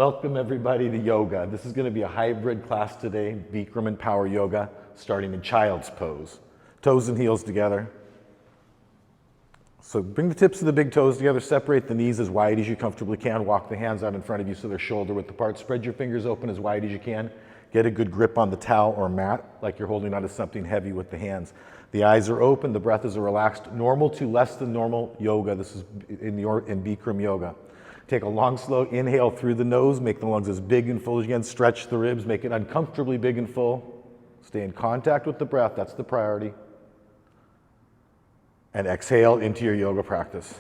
Welcome everybody to yoga. This is going to be a hybrid class today, Bikram and power yoga, starting in child's pose. Toes and heels together. So bring the tips of the big toes together, separate the knees as wide as you comfortably can, walk the hands out in front of you so they're shoulder width apart, spread your fingers open as wide as you can, get a good grip on the towel or mat like you're holding onto something heavy with the hands. The eyes are open, the breath is relaxed, normal to less than normal yoga. This is in Bikram yoga. Take a long, slow inhale through the nose, make the lungs as big and full as you can, stretch the ribs, make it uncomfortably big and full. Stay in contact with the breath, that's the priority. And exhale into your yoga practice.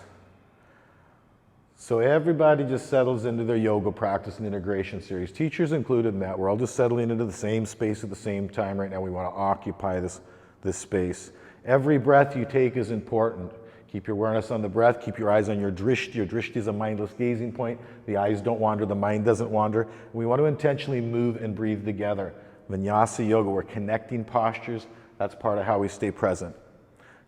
So everybody just settles into their yoga practice and integration series. Teachers included in that. We're all just settling into the same space at the same time right now. We want to occupy this space. Every breath you take is important. Keep your awareness on the breath. Keep your eyes on your drishti. Your drishti is a mindless gazing point. The eyes don't wander. The mind doesn't wander. We want to intentionally move and breathe together. Vinyasa yoga, we're connecting postures. That's part of how we stay present.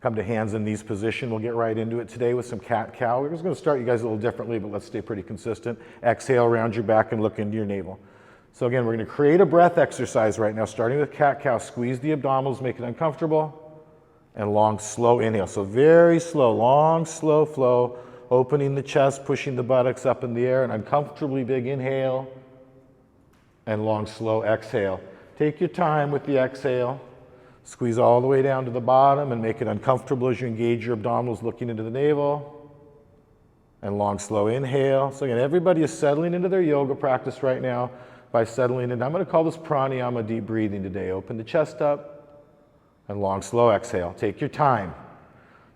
Come to hands and knees position. We'll get right into it today with some cat-cow. We're just going to start you guys a little differently, but let's stay pretty consistent. Exhale around your back and look into your navel. So again, we're going to create a breath exercise right now, starting with cat-cow. Squeeze the abdominals, make it uncomfortable. And long, slow inhale. So very slow, long, slow flow, opening the chest, pushing the buttocks up in the air, and uncomfortably big inhale, and long, slow exhale. Take your time with the exhale. Squeeze all the way down to the bottom and make it uncomfortable as you engage your abdominals, looking into the navel, and long, slow inhale. So again, everybody is settling into their yoga practice right now by settling in. I'm going to call this pranayama deep breathing today. Open the chest up. And long, slow exhale. Take your time.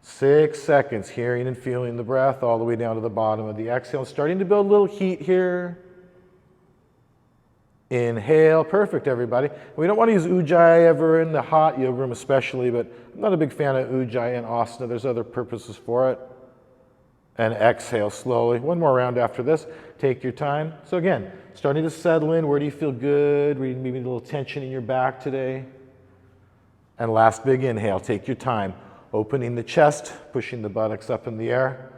6 seconds, hearing and feeling the breath all the way down to the bottom of the exhale. Starting to build a little heat here. Inhale. Perfect, everybody. We don't want to use ujjayi ever in the hot yoga room especially, but I'm not a big fan of ujjayi and asana. There's other purposes for it. And exhale slowly. One more round after this. Take your time. So again, starting to settle in. Where do you feel good? Maybe a little tension in your back today. And last big inhale, take your time. Opening the chest, pushing the buttocks up in the air,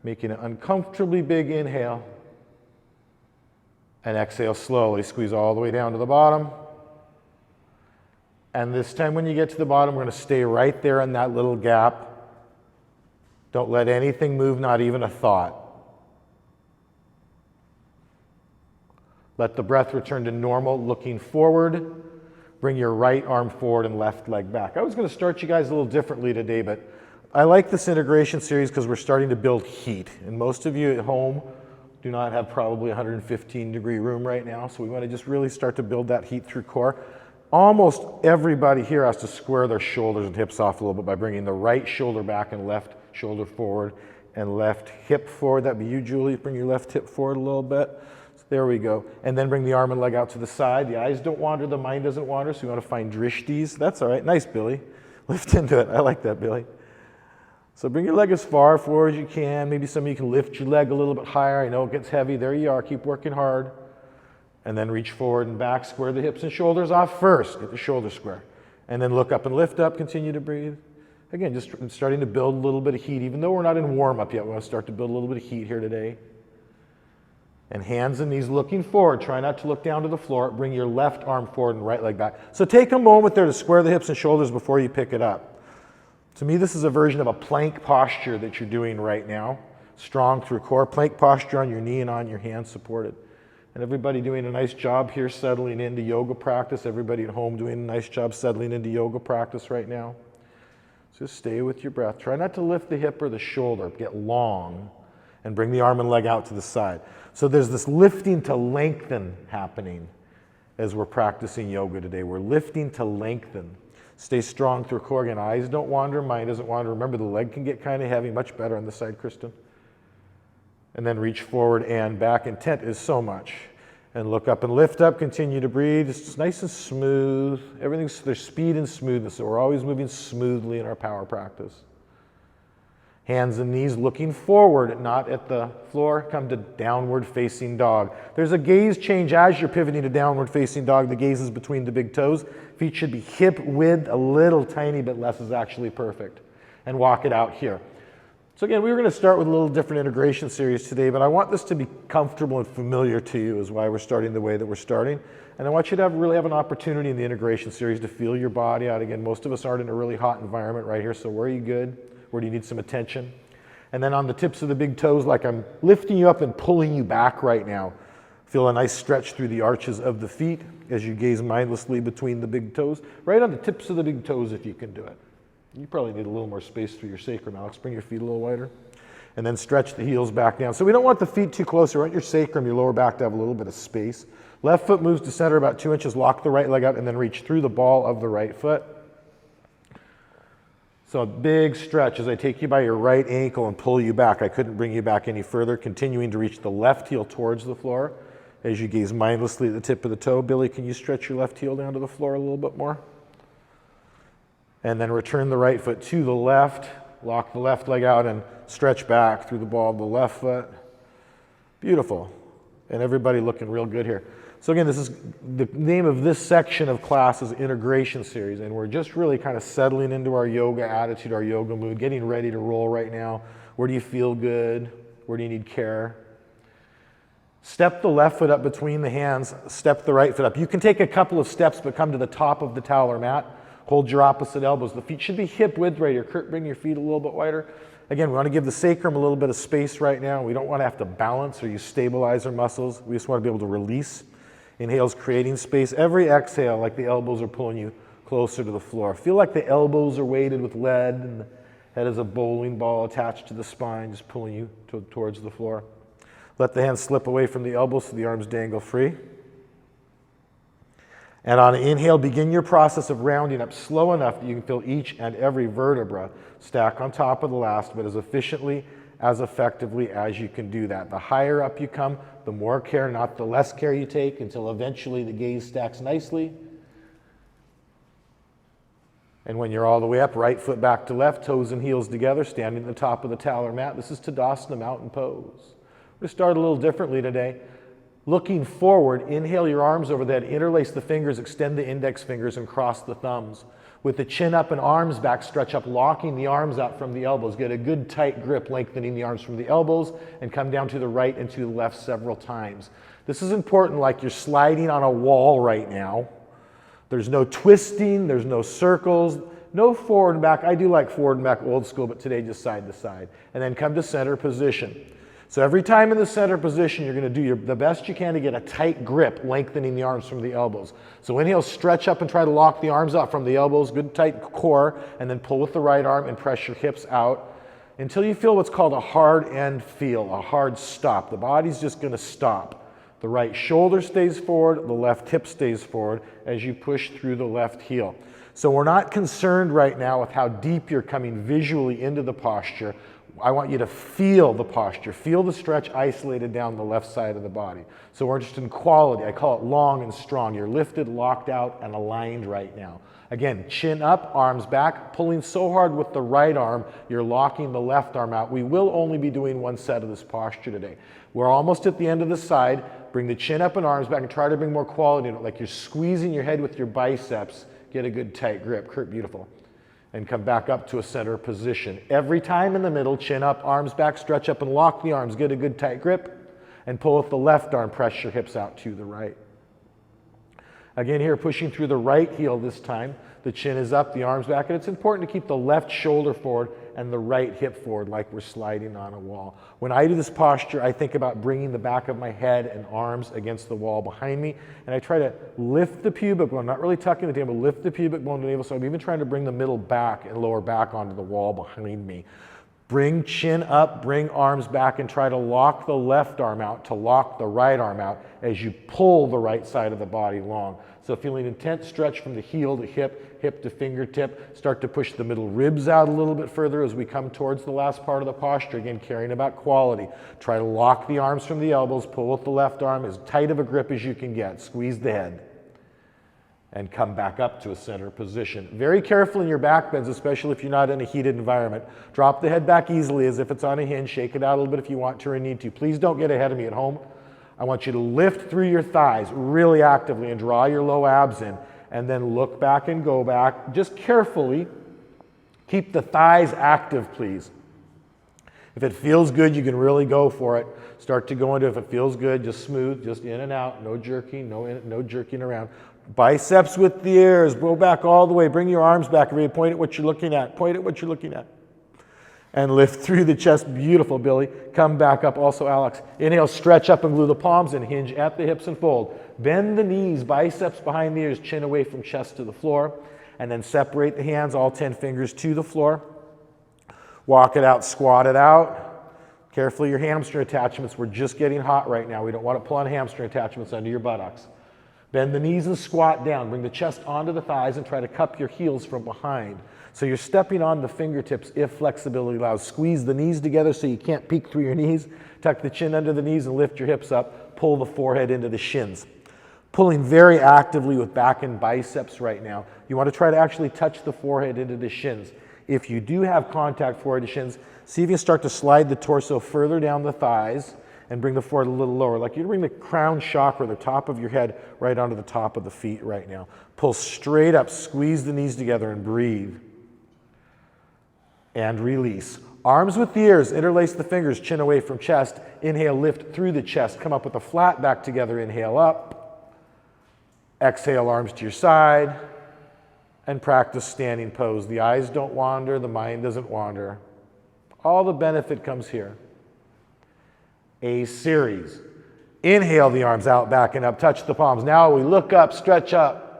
making an uncomfortably big inhale. And exhale slowly, squeeze all the way down to the bottom. And this time when you get to the bottom, we're going to stay right there in that little gap. Don't let anything move, not even a thought. Let the breath return to normal, looking forward. Bring your right arm forward and left leg back. I was going to start you guys a little differently today, but I like this integration series because we're starting to build heat. And most of you at home do not have probably a 115-degree room right now, so we want to just really start to build that heat through core. Almost everybody here has to square their shoulders and hips off a little bit by bringing the right shoulder back and left shoulder forward and left hip forward. That'd be you, Julie. Bring your left hip forward a little bit. There we go. And then bring the arm and leg out to the side. The eyes don't wander, the mind doesn't wander, so you want to find drishtis. That's all right. Nice, Billy. Lift into it. I like that, Billy. So bring your leg as far forward as you can. Maybe some of you can lift your leg a little bit higher. I know it gets heavy. There you are. Keep working hard. And then reach forward and back. Square the hips and shoulders off first. Get the shoulder square. And then look up and lift up. Continue to breathe. Again, just starting to build a little bit of heat. Even though we're not in warm-up yet, we want to start to build a little bit of heat here today. And hands and knees looking forward. Try not to look down to the floor. Bring your left arm forward and right leg back. So take a moment there to square the hips and shoulders before you pick it up. To me, this is a version of a plank posture that you're doing right now. Strong through core. Plank posture on your knee and on your hands supported. And everybody doing a nice job here settling into yoga practice. Everybody at home doing a nice job settling into yoga practice right now. Just stay with your breath. Try not to lift the hip or the shoulder. Get long. And bring the arm and leg out to the side. So there's this lifting to lengthen happening as we're practicing yoga today. We're lifting to lengthen. Stay strong through core. Again, eyes don't wander, mind doesn't wander. Remember, the leg can get kind of heavy, much better on this side, Kristen. And then reach forward and back. Intent is so much. And look up and lift up, continue to breathe. It's just nice and smooth. There's speed and smoothness, so we're always moving smoothly in our power practice. Hands and knees looking forward, not at the floor. Come to downward facing dog. There's a gaze change as you're pivoting to downward facing dog. The gaze is between the big toes. Feet should be hip width, a little tiny bit less is actually perfect. And walk it out here. So again, we were going to start with a little different integration series today, but I want this to be comfortable and familiar to you is why we're starting the way that we're starting. And I want you to really have an opportunity in the integration series to feel your body out. Again, most of us aren't in a really hot environment right here, so where are you good? Where do you need some attention? And then on the tips of the big toes, like I'm lifting you up and pulling you back right now. Feel a nice stretch through the arches of the feet as you gaze mindlessly between the big toes. Right on the tips of the big toes if you can do it. You probably need a little more space through your sacrum, Alex. Bring your feet a little wider. And then stretch the heels back down. So we don't want the feet too close. We want your sacrum, your lower back to have a little bit of space. Left foot moves to center about 2 inches. Lock the right leg out and then reach through the ball of the right foot. So a big stretch as I take you by your right ankle and pull you back. I couldn't bring you back any further. Continuing to reach the left heel towards the floor as you gaze mindlessly at the tip of the toe. Billy, can you stretch your left heel down to the floor a little bit more? And then return the right foot to the left, lock the left leg out and stretch back through the ball of the left foot. Beautiful. And everybody looking real good here. So again, this is the name of this section of class is Integration Series, and we're just really kind of settling into our yoga attitude, our yoga mood, getting ready to roll right now. Where do you feel good? Where do you need care? Step the left foot up between the hands, step the right foot up. You can take a couple of steps, but come to the top of the towel or mat. Hold your opposite elbows. The feet should be hip width right here. Kurt, bring your feet a little bit wider. Again, we want to give the sacrum a little bit of space right now. We don't want to have to balance or use stabilizer muscles. We just want to be able to release. Inhale's creating space. Every exhale, like the elbows are pulling you closer to the floor. Feel like the elbows are weighted with lead and the head is a bowling ball attached to the spine, just pulling you towards the floor. Let the hands slip away from the elbows so the arms dangle free. And on an inhale, begin your process of rounding up slow enough that you can feel each and every vertebra stack on top of the last, but as efficiently, as effectively as you can do that. The higher up you come, the more care, not the less care you take, until eventually the gaze stacks nicely. And when you're all the way up, right foot back to left, toes and heels together, standing at the top of the towel or mat. This is Tadasana, mountain pose. We're going to start a little differently today. Looking forward, inhale your arms over the head, interlace the fingers, extend the index fingers and cross the thumbs. With the chin up and arms back, stretch up, locking the arms out from the elbows. Get a good tight grip, lengthening the arms from the elbows and come down to the right and to the left several times. This is important, like you're sliding on a wall right now. There's no twisting, there's no circles, no forward and back. I do like forward and back old school, but today just side to side. And then come to center position. So every time in the center position, you're going to do the best you can to get a tight grip, lengthening the arms from the elbows. So inhale, stretch up and try to lock the arms out from the elbows, good tight core, and then pull with the right arm and press your hips out until you feel what's called a hard end feel, a hard stop. The body's just going to stop. The right shoulder stays forward, the left hip stays forward as you push through the left heel. So we're not concerned right now with how deep you're coming visually into the posture. I want you to feel the posture, feel the stretch isolated down the left side of the body. So we're interested in quality. I call it long and strong. You're lifted, locked out, and aligned right now. Again, chin up, arms back, pulling so hard with the right arm, you're locking the left arm out. We will only be doing one set of this posture today. We're almost at the end of the side. Bring the chin up and arms back and try to bring more quality in it, like you're squeezing your head with your biceps. Get a good tight grip. Kurt, beautiful. And come back up to a center position. Every time in the middle, chin up, arms back, stretch up and lock the arms. Get a good tight grip and pull with the left arm, press your hips out to the right. Again here, pushing through the right heel this time. The chin is up, the arms back, and it's important to keep the left shoulder forward and the right hip forward like we're sliding on a wall. When I do this posture, I think about bringing the back of my head and arms against the wall behind me, and I try to lift the pubic bone, not really tucking the navel, lift the pubic bone to the navel, so I'm even trying to bring the middle back and lower back onto the wall behind me. Bring chin up, bring arms back, and try to lock the left arm out to lock the right arm out as you pull the right side of the body long. So feeling intense stretch from the heel to hip, hip to fingertip. Start to push the middle ribs out a little bit further as we come towards the last part of the posture. Again, caring about quality. Try to lock the arms from the elbows, pull with the left arm, as tight of a grip as you can get. Squeeze the head. And come back up to a center position. Very careful in your back bends, especially if you're not in a heated environment. Drop the head back easily as if it's on a hinge. Shake it out a little bit if you want to or need to. Please don't get ahead of me at home. I want you to lift through your thighs really actively and draw your low abs in, and then look back and go back. Just carefully keep the thighs active, please. If it feels good, you can really go for it. Start to go into, if it feels good, just smooth, just in and out, no jerking, no jerking around. Biceps with the ears, go back all the way, bring your arms back, everybody point at what you're looking at, point at what you're looking at. And lift through the chest, beautiful, Billy. Come back up, also Alex. Inhale, stretch up and glue the palms and hinge at the hips and fold. Bend the knees, biceps behind the ears, chin away from chest to the floor. And then separate the hands, all 10 fingers to the floor. Walk it out, squat it out. Carefully, your hamstring attachments, we're just getting hot right now. We don't want to pull on hamstring attachments under your buttocks. Bend the knees and squat down. Bring the chest onto the thighs and try to cup your heels from behind. So you're stepping on the fingertips if flexibility allows. Squeeze the knees together so you can't peek through your knees. Tuck the chin under the knees and lift your hips up. Pull the forehead into the shins. Pulling very actively with back and biceps right now. You want to try to actually touch the forehead into the shins. If you do have contact forehead to shins, see if you can start to slide the torso further down the thighs and bring the forehead a little lower. Like you bring the crown chakra, the top of your head, right onto the top of the feet right now. Pull straight up, squeeze the knees together and breathe. And release. Arms with the ears, interlace the fingers, chin away from chest. Inhale, lift through the chest. Come up with a flat back together, inhale up. Exhale, arms to your side. And practice standing pose. The eyes don't wander, the mind doesn't wander. All the benefit comes here. A series. Inhale the arms out, back and up, touch the palms. Now we look up, stretch up.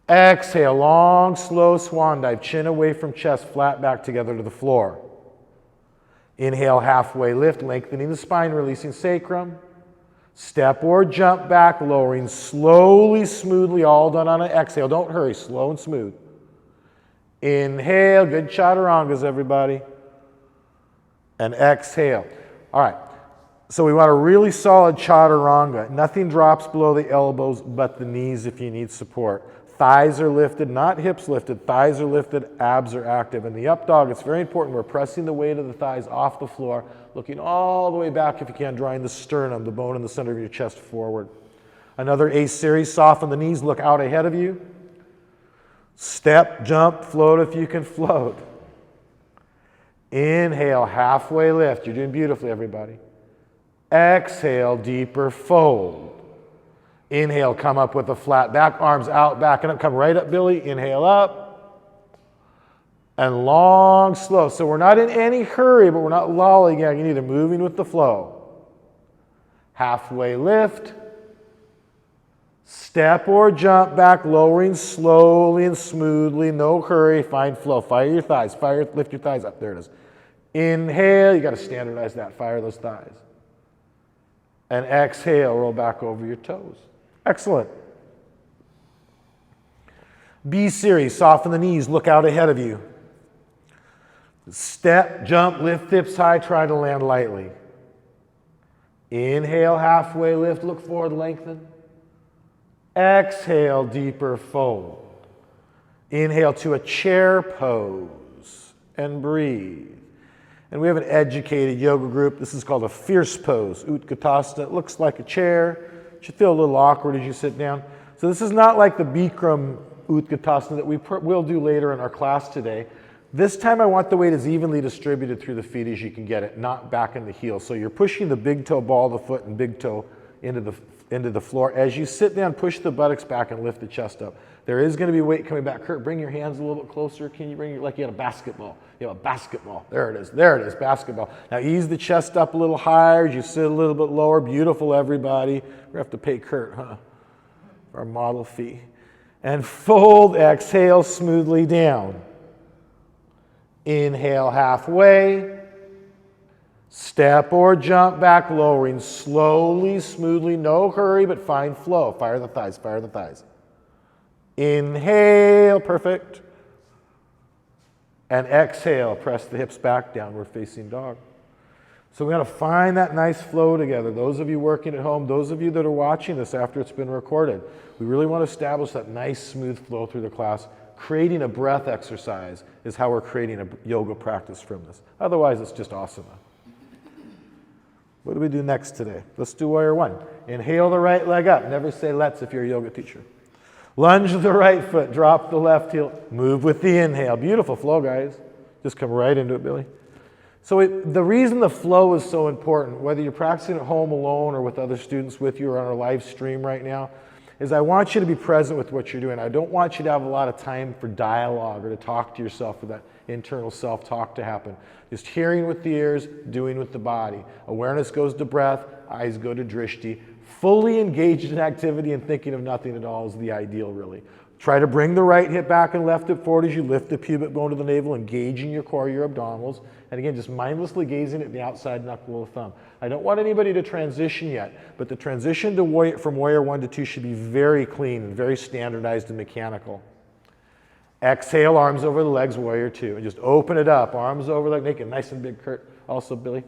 Exhale, long, slow swan dive, chin away from chest, flat back together to the floor. Inhale, halfway lift, lengthening the spine, releasing sacrum. Step or jump back, lowering slowly, smoothly, all done on an exhale. Don't hurry, slow and smooth. Inhale, good Chaturangas, everybody. And exhale. All right, so we want a really solid Chaturanga. Nothing drops below the elbows but the knees if you need support. Thighs are lifted, not hips lifted. Thighs are lifted, abs are active. In the up dog, it's very important. We're pressing the weight of the thighs off the floor, looking all the way back if you can, drawing the sternum, the bone in the center of your chest forward. Another A series, soften the knees, look out ahead of you. Step, jump, float if you can float. Inhale, halfway lift. You're doing beautifully, everybody. Exhale, deeper fold. Inhale, come up with a flat back, arms out, back and up. Come right up, Billy. Inhale up. And long, slow. So we're not in any hurry, but we're not lollygagging either. Moving with the flow. Halfway lift. Step or jump back, lowering slowly and smoothly. No hurry. Find flow. Fire your thighs. Lift your thighs up. There it is. Inhale. You got to standardize that. Fire those thighs. And exhale. Roll back over your toes. Excellent. B series. Soften the knees. Look out ahead of you. Step, jump, lift hips high. Try to land lightly. Inhale. Halfway lift. Look forward. Lengthen. Exhale, deeper fold. Inhale to a chair pose and breathe. And we have an educated yoga group. This is called a fierce pose, Utkatasa. It looks like a chair. It should feel a little awkward as you sit down. So this is not like the Bikram Utkatasa that we'll do later in our class today. This time I want the weight as evenly distributed through the feet as you can get it, not back in the heels. So you're pushing the big toe, ball of the foot, and big toe into the floor. As you sit down, push the buttocks back and lift the chest up. There is going to be weight coming back. Kurt, bring your hands a little bit closer. Can you bring your, like you had a basketball? You have a basketball. There it is. There it is, basketball. Now ease the chest up a little higher as you sit a little bit lower. Beautiful, everybody. We're going to have to pay Kurt, huh? Our model fee. And fold, exhale smoothly down. Inhale halfway. Step or jump back, lowering slowly, smoothly, no hurry, but find flow. Fire the thighs, fire the thighs. Inhale, perfect. And exhale, press the hips back, downward facing dog. So we got to find that nice flow together. Those of you working at home, those of you that are watching this after it's been recorded, we really want to establish that nice smooth flow through the class. Creating a breath exercise is how we're creating a yoga practice from this. Otherwise, it's just asana. What do we do next today? Let's do warrior one. Inhale the right leg up. Never say let's if you're a yoga teacher. Lunge the right foot. Drop the left heel. Move with the inhale. Beautiful flow, guys. Just come right into it, Billy. So the reason the flow is so important, whether you're practicing at home alone or with other students with you or on our live stream right now, is I want you to be present with what you're doing. I don't want you to have a lot of time for dialogue or to talk to yourself, for that internal self-talk to happen. Just hearing with the ears, doing with the body. Awareness goes to breath, eyes go to drishti. Fully engaged in activity and thinking of nothing at all is the ideal, really. Try to bring the right hip back and left hip forward as you lift the pubic bone to the navel, engaging your core, your abdominals. And again, just mindlessly gazing at the outside knuckle of the thumb. I don't want anybody to transition yet, but the transition to from warrior 1 to 2 should be very clean and very standardized and mechanical. Exhale, arms over the legs, warrior 2. And just open it up, arms over the leg, make it nice and big, Kurt, also, Billy.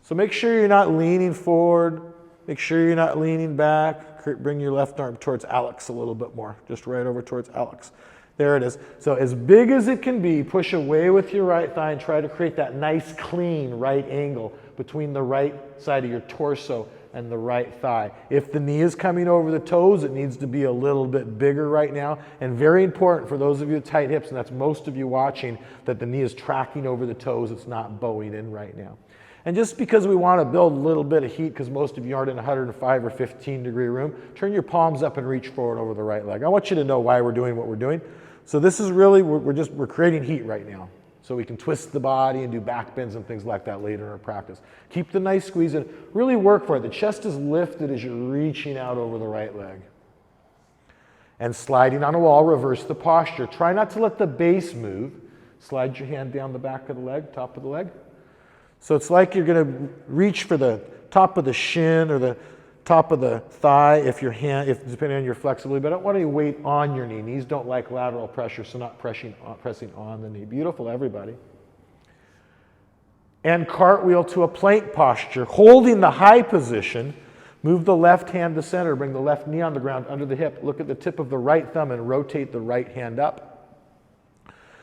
So make sure you're not leaning forward. Make sure you're not leaning back. Kurt, bring your left arm towards Alex a little bit more, just right over towards Alex. There it is. So as big as it can be, push away with your right thigh and try to create that nice, clean right angle between the right side of your torso and the right thigh. If the knee is coming over the toes, it needs to be a little bit bigger right now. And very important for those of you with tight hips, and that's most of you watching, that the knee is tracking over the toes. It's not bowing in right now. And just because we want to build a little bit of heat, because most of you aren't in a 105 or 15 degree room, turn your palms up and reach forward over the right leg. I want you to know why we're doing what we're doing. So this is really, we're creating heat right now. So we can twist the body and do back bends and things like that later in our practice. Keep the nice squeeze in. Really work for it. The chest is lifted as you're reaching out over the right leg. And sliding on a wall, reverse the posture. Try not to let the base move. Slide your hand down the back of the leg, top of the leg. So it's like you're going to reach for the top of the shin or the top of the thigh if depending on your flexibility, but I don't want any weight on your knee. Knees don't like lateral pressure, so not pressing on the knee. Beautiful, everybody. And cartwheel to a plank posture, holding the high position. Move the left hand to center, bring the left knee on the ground under the hip. Look at the tip of the right thumb and rotate the right hand up.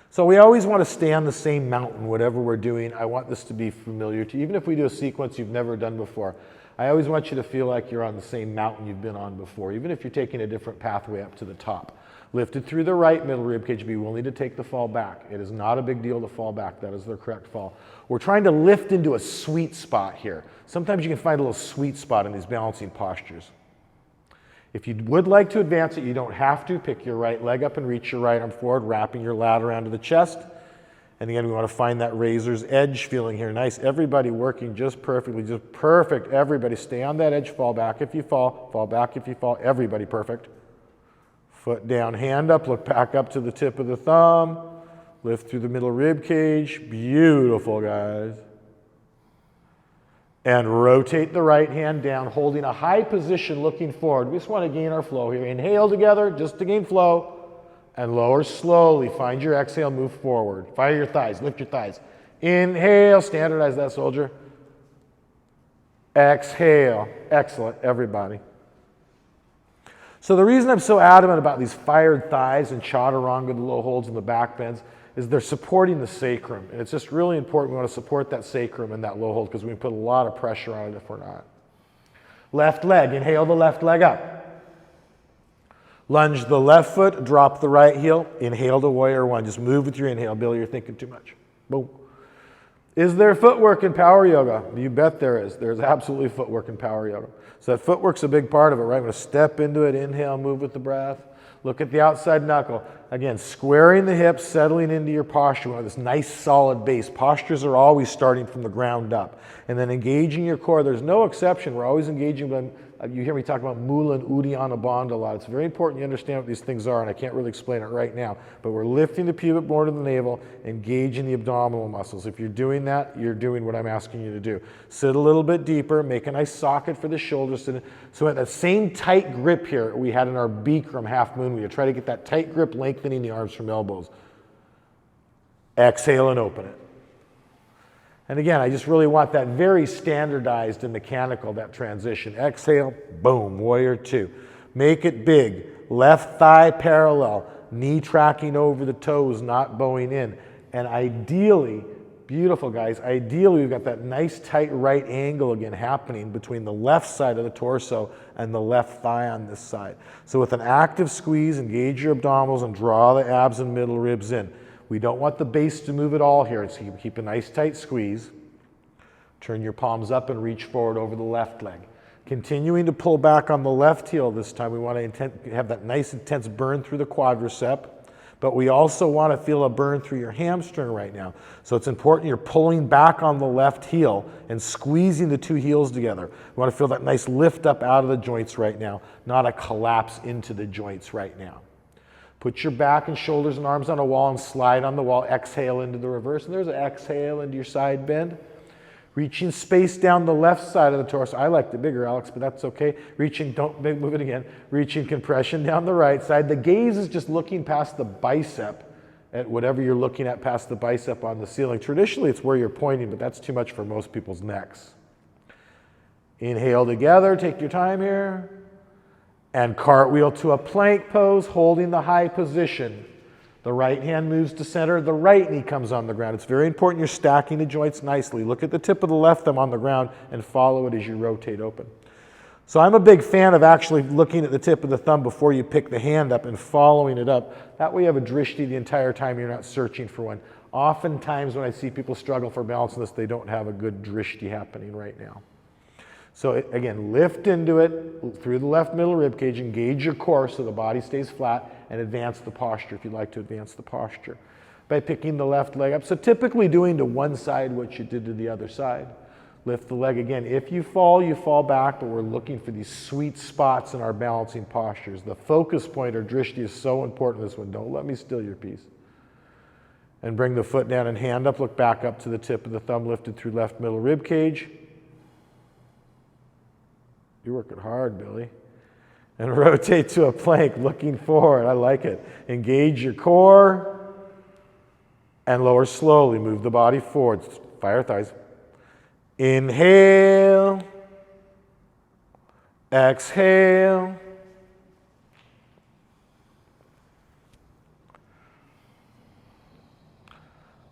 So we always want to stay on the same mountain, whatever we're doing. I want this to be familiar to you. Even if we do a sequence you've never done before, I always want you to feel like you're on the same mountain you've been on before, even if you're taking a different pathway up to the top. Lifted through the right middle rib cage, be willing to take the fall back. It is not a big deal to fall back. That is the correct fall. We're trying to lift into a sweet spot here. Sometimes you can find a little sweet spot in these balancing postures. If you would like to advance it, you don't have to. Pick your right leg up and reach your right arm forward, wrapping your lat around to the chest. And again, we want to find that razor's edge feeling here. Nice. Everybody working just perfectly. Just perfect. Everybody stay on that edge. Fall back if you fall. Fall back if you fall. Everybody perfect. Foot down, hand up. Look back up to the tip of the thumb. Lift through the middle rib cage. Beautiful, guys. And rotate the right hand down, holding a high position, looking forward. We just want to gain our flow here. Inhale together, just to gain flow. And lower slowly. Find your exhale, move forward. Fire your thighs, lift your thighs. Inhale, standardize that, soldier. Exhale. Excellent, everybody. So the reason I'm so adamant about these fired thighs and chaturanga, the low holds and the back bends, is they're supporting the sacrum. And it's just really important we want to support that sacrum and that low hold because we can put a lot of pressure on it if we're not. Left leg, inhale the left leg up. Lunge the left foot, drop the right heel, inhale to warrior 1. Just move with your inhale. Billy, you're thinking too much. Boom. Is there footwork in power yoga? You bet there is. There's absolutely footwork in power yoga. So that footwork's a big part of it, right? I'm going to step into it, inhale, move with the breath. Look at the outside knuckle. Again, squaring the hips, settling into your posture. We want this nice solid base. Postures are always starting from the ground up. And then engaging your core. There's no exception. We're always engaging them. You hear me talk about Mula and Uddiyana Bandha a lot. It's very important you understand what these things are, and I can't really explain it right now. But we're lifting the pubic bone to the navel, engaging the abdominal muscles. If you're doing that, you're doing what I'm asking you to do. Sit a little bit deeper, make a nice socket for the shoulders. So at that same tight grip here we had in our Bikram half moon, we try to get that tight grip, lengthening the arms from elbows. Exhale and open it. And again, I just really want that very standardized and mechanical, that transition. Exhale, boom, warrior 2. Make it big. Left thigh parallel, knee tracking over the toes, not bowing in. And ideally, beautiful guys, ideally we've got that nice tight right angle again happening between the left side of the torso and the left thigh on this side. So with an active squeeze, engage your abdominals and draw the abs and middle ribs in. We don't want the base to move at all here, so you keep a nice tight squeeze. Turn your palms up and reach forward over the left leg. Continuing to pull back on the left heel this time. We want to have that nice intense burn through the quadricep, but we also want to feel a burn through your hamstring right now. So it's important you're pulling back on the left heel and squeezing the two heels together. We want to feel that nice lift up out of the joints right now, not a collapse into the joints right now. Put your back and shoulders and arms on a wall and slide on the wall. Exhale into the reverse. And there's an exhale into your side bend. Reaching space down the left side of the torso. I liked it bigger, Alex, but that's okay. Reaching, don't move it again. Reaching compression down the right side. The gaze is just looking past the bicep at whatever you're looking at past the bicep on the ceiling. Traditionally, it's where you're pointing, but that's too much for most people's necks. Inhale together, take your time here. And cartwheel to a plank pose, holding the high position. The right hand moves to center, the right knee comes on the ground. It's very important you're stacking the joints nicely. Look at the tip of the left thumb on the ground and follow it as you rotate open. So I'm a big fan of actually looking at the tip of the thumb before you pick the hand up and following it up. That way you have a drishti the entire time, you're not searching for one. Oftentimes when I see people struggle for balance in this, they don't have a good drishti happening right now. So again, lift into it through the left middle rib cage, engage your core so the body stays flat, and advance the posture if you'd like to advance the posture by picking the left leg up. So typically doing to one side what you did to the other side. Lift the leg again. If you fall back, but we're looking for these sweet spots in our balancing postures. The focus point or drishti is so important in this one. Don't let me steal your piece. And bring the foot down and hand up, look back up to the tip of the thumb lifted through left middle rib cage. You're working hard, Billy. And rotate to a plank, looking forward. I like it. Engage your core and lower slowly. Move the body forward. Fire thighs. Inhale. Exhale.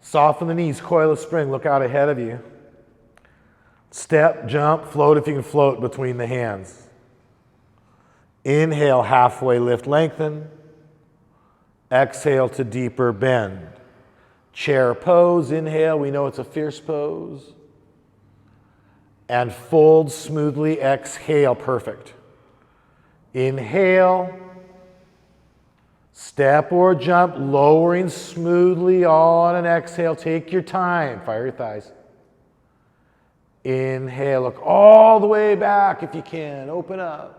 Soften the knees, coil a spring, look out ahead of you. Step, jump, float if you can float between the hands. Inhale, halfway lift, lengthen. Exhale to deeper bend. Chair pose, inhale, we know it's a fierce pose. And fold smoothly, exhale, perfect. Inhale, step or jump, lowering smoothly on an exhale. Take your time, fire your thighs. Inhale, look all the way back if you can, open up.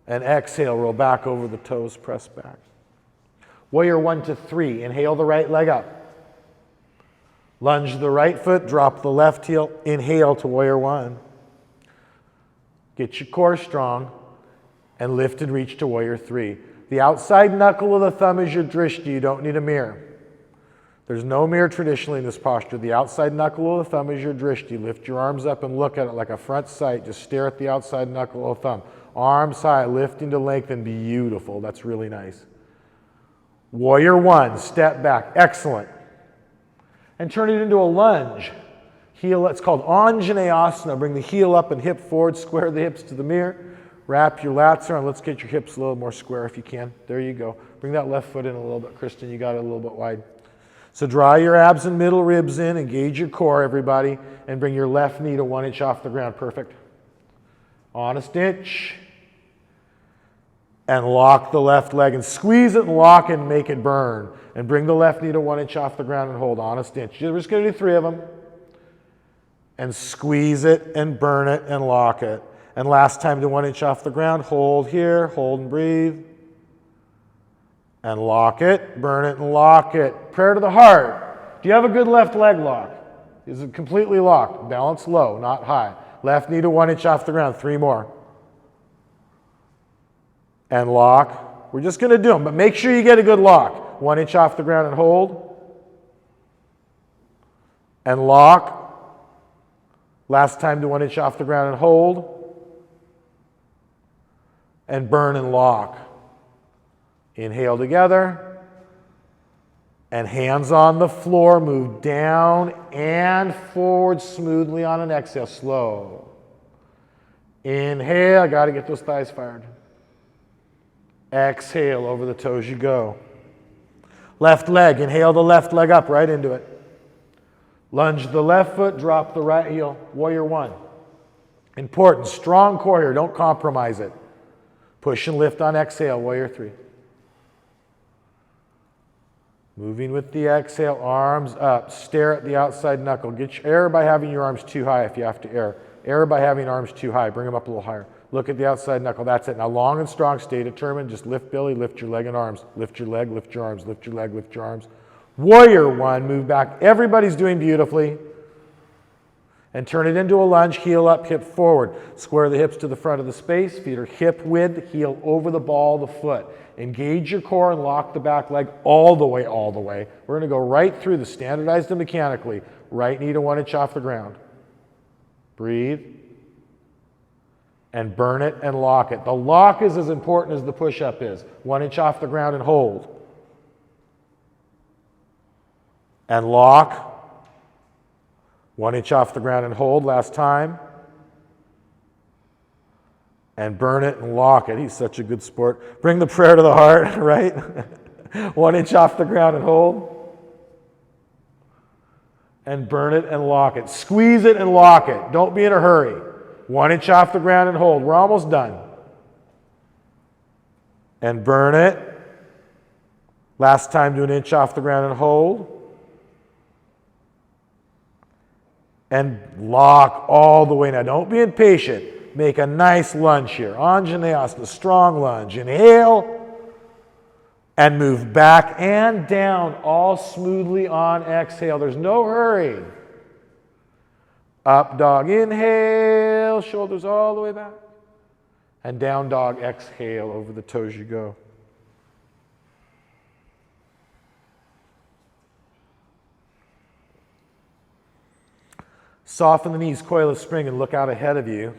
And exhale, roll back over the toes, press back. Warrior 1 to 3, inhale the right leg up. Lunge the right foot, drop the left heel, inhale to warrior 1. Get your core strong and lift and reach to warrior 3. The outside knuckle of the thumb is your drishti, you don't need a mirror. There's no mirror traditionally in this posture. The outside knuckle of the thumb is your drishti. Lift your arms up and look at it like a front sight. Just stare at the outside knuckle of the thumb. Arms high, lifting to lengthen, beautiful. That's really nice. Warrior 1, step back, excellent. And turn it into a lunge. Heel, it's called Anjaneyasana. Bring the heel up and hip forward, square the hips to the mirror. Wrap your lats around. Let's get your hips a little more square if you can. There you go. Bring that left foot in a little bit. Kristen, you got it a little bit wide. So draw your abs and middle ribs in, engage your core, everybody, and bring your left knee to 1 inch off the ground. Perfect. Honest inch. And lock the left leg and squeeze it and lock it and make it burn. And bring the left knee to 1 inch off the ground and hold. Honest inch. We're just going to do 3 of them. And squeeze it and burn it and lock it. And last time to 1 inch off the ground. Hold here, hold and breathe. And lock it, burn it, and lock it. Prayer to the heart. Do you have a good left leg lock? Is it completely locked? Balance low, not high. Left knee to 1 inch off the ground. 3 more. And lock. We're just going to do them, but make sure you get a good lock. 1 inch off the ground and hold. And lock. Last time to 1 inch off the ground and hold. And burn and lock. Inhale together, and hands on the floor, move down and forward smoothly on an exhale, slow. Inhale, I got to get those thighs fired. Exhale, over the toes you go. Left leg, inhale the left leg up, right into it. Lunge the left foot, drop the right heel. Warrior one. Important, strong core here, don't compromise it. Push and lift on exhale, warrior three. Moving with the exhale, arms up. Stare at the outside knuckle. Get your error by having your arms too high if you have to err. Error by having arms too high. Bring them up a little higher. Look at the outside knuckle. That's it. Now long and strong. Stay determined. Just lift belly, lift your leg and arms. Lift your leg, lift your arms. Lift your leg, lift your arms. Warrior one. Move back. Everybody's doing beautifully. And turn it into a lunge. Heel up, hip forward. Square the hips to the front of the space. Feet are hip width. Heel over the ball of the foot. Engage your core and lock the back leg all the way, all the way. We're going to go right through the standardized and mechanically. Right knee to 1 inch off the ground. Breathe. And burn it and lock it. The lock is as important as the push-up is. 1 inch off the ground and hold. And lock. 1 inch off the ground and hold. Last time. And burn it and lock it. He's such a good sport. Bring the prayer to the heart, right? 1 inch off the ground and hold. And burn it and lock it. Squeeze it and lock it. Don't be in a hurry. 1 inch off the ground and hold. We're almost done. And burn it. Last time, do 1 inch off the ground and hold. And lock all the way. Now, don't be impatient. Make a nice lunge here. Anjaneyasana, strong lunge. Inhale. And move back and down, all smoothly on exhale. There's no hurry. Up dog, inhale, shoulders all the way back. And down dog, exhale, over the toes you go. Soften the knees, coil a spring, and look out ahead of you.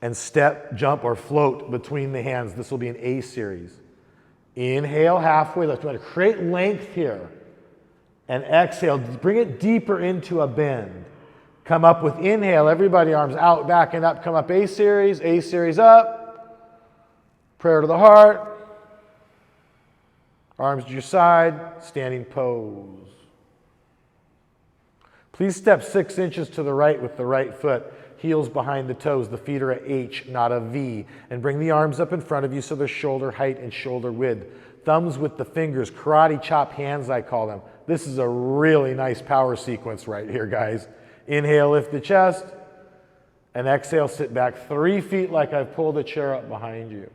And step, jump, or float between the hands. This will be an A series. Inhale, halfway lift. Want to create length here. And exhale, bring it deeper into a bend. Come up with inhale, everybody arms out, back, and up. Come up A series up. Prayer to the heart. Arms to your side, standing pose. Please step 6 inches to the right with the right foot. Heels behind the toes. The feet are a H, not a V. And bring the arms up in front of you so they're shoulder height and shoulder width. Thumbs with the fingers, karate chop hands I call them. This is a really nice power sequence right here, guys. Inhale, lift the chest. And exhale, sit back 3 feet like I've pulled a chair up behind you.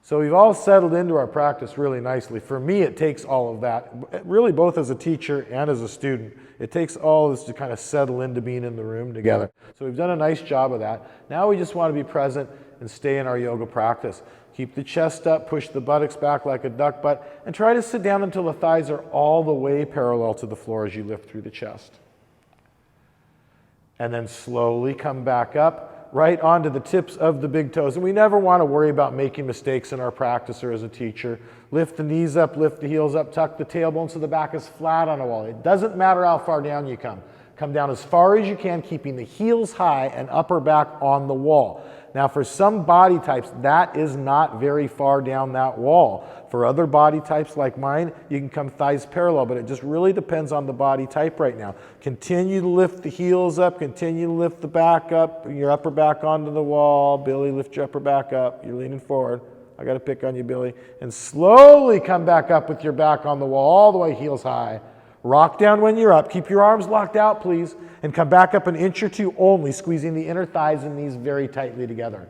So we've all settled into our practice really nicely. For me, it takes all of that, really both as a teacher and as a student. It takes all of this to kind of settle into being in the room together. So we've done a nice job of that. Now we just want to be present and stay in our yoga practice. Keep the chest up, push the buttocks back like a duck butt, and try to sit down until the thighs are all the way parallel to the floor as you lift through the chest. And then slowly come back up, right onto the tips of the big toes. And we never want to worry about making mistakes in our practice or as a teacher. Lift the knees up, lift the heels up, tuck the tailbone so the back is flat on a wall. It doesn't matter how far down you come. Come down as far as you can, keeping the heels high and upper back on the wall. Now, for some body types, that is not very far down that wall. For other body types like mine, you can come thighs parallel, but it just really depends on the body type right now. Continue to lift the heels up, continue to lift the back up, bring your upper back onto the wall. Billy, lift your upper back up. You're leaning forward. I got to pick on you, Billy. And slowly come back up with your back on the wall, all the way heels high. Rock down when you're up. Keep your arms locked out, please. And come back up 1 inch or 2 only, squeezing the inner thighs and knees very tightly together.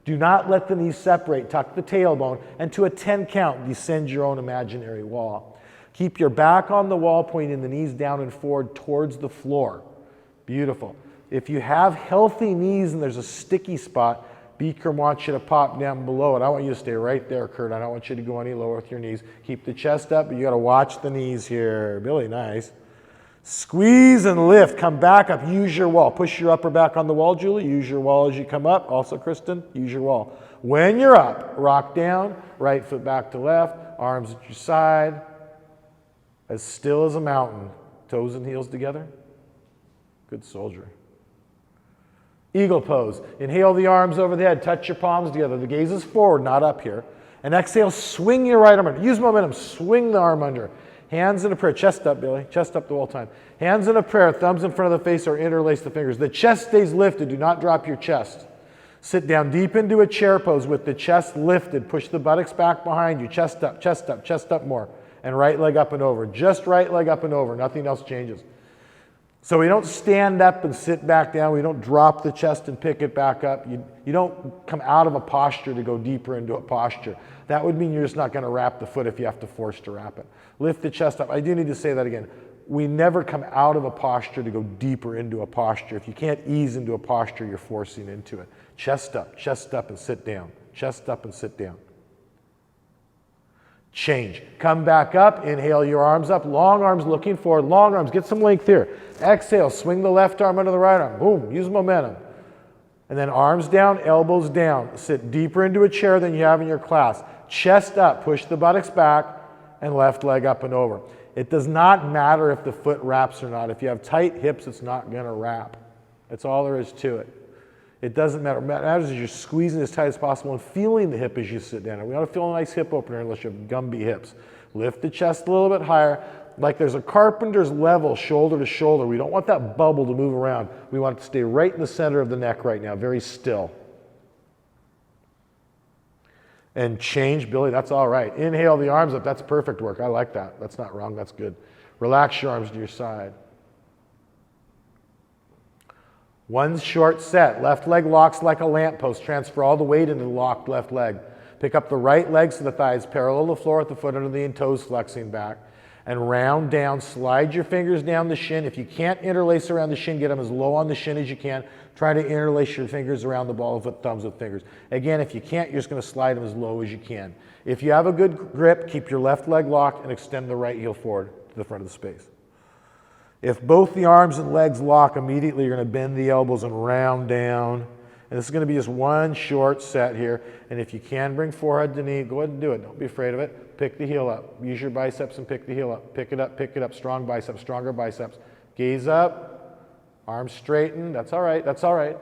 Do not let the knees separate. Tuck the tailbone. And to a 10 count, descend your own imaginary wall. Keep your back on the wall, pointing the knees down and forward towards the floor. Beautiful. If you have healthy knees and there's a sticky spot, Bikram wants you to pop down below it. I want you to stay right there, Kurt. I don't want you to go any lower with your knees. Keep the chest up, but you got to watch the knees here. Billy, nice. Squeeze and lift. Come back up. Use your wall. Push your upper back on the wall, Julie. Use your wall as you come up. Also, Kristen, use your wall. When you're up, rock down. Right foot back to left. Arms at your side. As still as a mountain. Toes and heels together. Good soldier. Eagle pose. Inhale the arms over the head. Touch your palms together. The gaze is forward, not up here. And exhale, swing your right arm under. Use momentum, swing the arm under. Hands in a prayer. Chest up, Billy. Chest up the whole time. Hands in a prayer, thumbs in front of the face or interlace the fingers. The chest stays lifted. Do not drop your chest. Sit down deep into a chair pose with the chest lifted. Push the buttocks back behind you. Chest up, chest up, chest up more. And right leg up and over. Just right leg up and over. Nothing else changes. So we don't stand up and sit back down. We don't drop the chest and pick it back up. You don't come out of a posture to go deeper into a posture. That would mean you're just not going to wrap the foot if you have to force to wrap it. Lift the chest up. I do need to say that again. We never come out of a posture to go deeper into a posture. If you can't ease into a posture, you're forcing into it. Chest up and sit down. Chest up and sit down. Change. Come back up. Inhale your arms up. Long arms looking forward. Long arms. Get some length here. Exhale. Swing the left arm under the right arm. Boom. Use momentum. And then arms down, elbows down. Sit deeper into a chair than you have in your class. Chest up. Push the buttocks back and left leg up and over. It does not matter if the foot wraps or not. If you have tight hips, it's not going to wrap. That's all there is to it. It doesn't matter. What matters is you're squeezing as tight as possible and feeling the hip as you sit down. We ought to feel a nice hip opener unless you have Gumby hips. Lift the chest a little bit higher, like there's a carpenter's level, shoulder to shoulder. We don't want that bubble to move around. We want it to stay right in the center of the neck right now, very still. And change, Billy, that's all right. Inhale the arms up. That's perfect work. I like that. That's not wrong. That's good. Relax your arms to your side. One short set. Left leg locks like a lamppost. Transfer all the weight into the locked left leg. Pick up the right leg so the thighs parallel the floor with the foot under the knee, toes flexing back. And round down. Slide your fingers down the shin. If you can't interlace around the shin, get them as low on the shin as you can. Try to interlace your fingers around the ball of foot, thumbs with fingers. Again, if you can't, you're just going to slide them as low as you can. If you have a good grip, keep your left leg locked and extend the right heel forward to the front of the space. If both the arms and legs lock immediately, you're going to bend the elbows and round down. And this is going to be just one short set here. And if you can bring forehead to knee, go ahead and do it. Don't be afraid of it. Pick the heel up. Use your biceps and pick the heel up. Pick it up, pick it up. Strong biceps, stronger biceps. Gaze up. Arms straighten. That's all right. That's all right.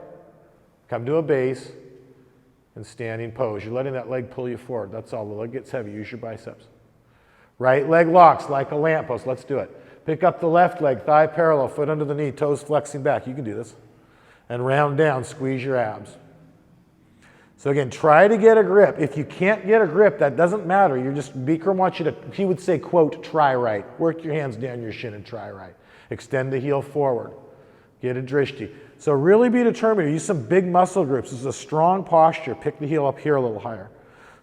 Come to a base and standing pose. You're letting that leg pull you forward. That's all. The leg gets heavy. Use your biceps. Right leg locks like a lamppost. Let's do it. Pick up the left leg, thigh parallel, foot under the knee, toes flexing back. You can do this. And round down, squeeze your abs. So again, try to get a grip. If you can't get a grip, that doesn't matter. You're just, Bikram wants you to, he would say, quote, try right. Work your hands down your shin and try right. Extend the heel forward. Get a drishti. So really be determined. Use some big muscle groups. This is a strong posture. Pick the heel up here a little higher.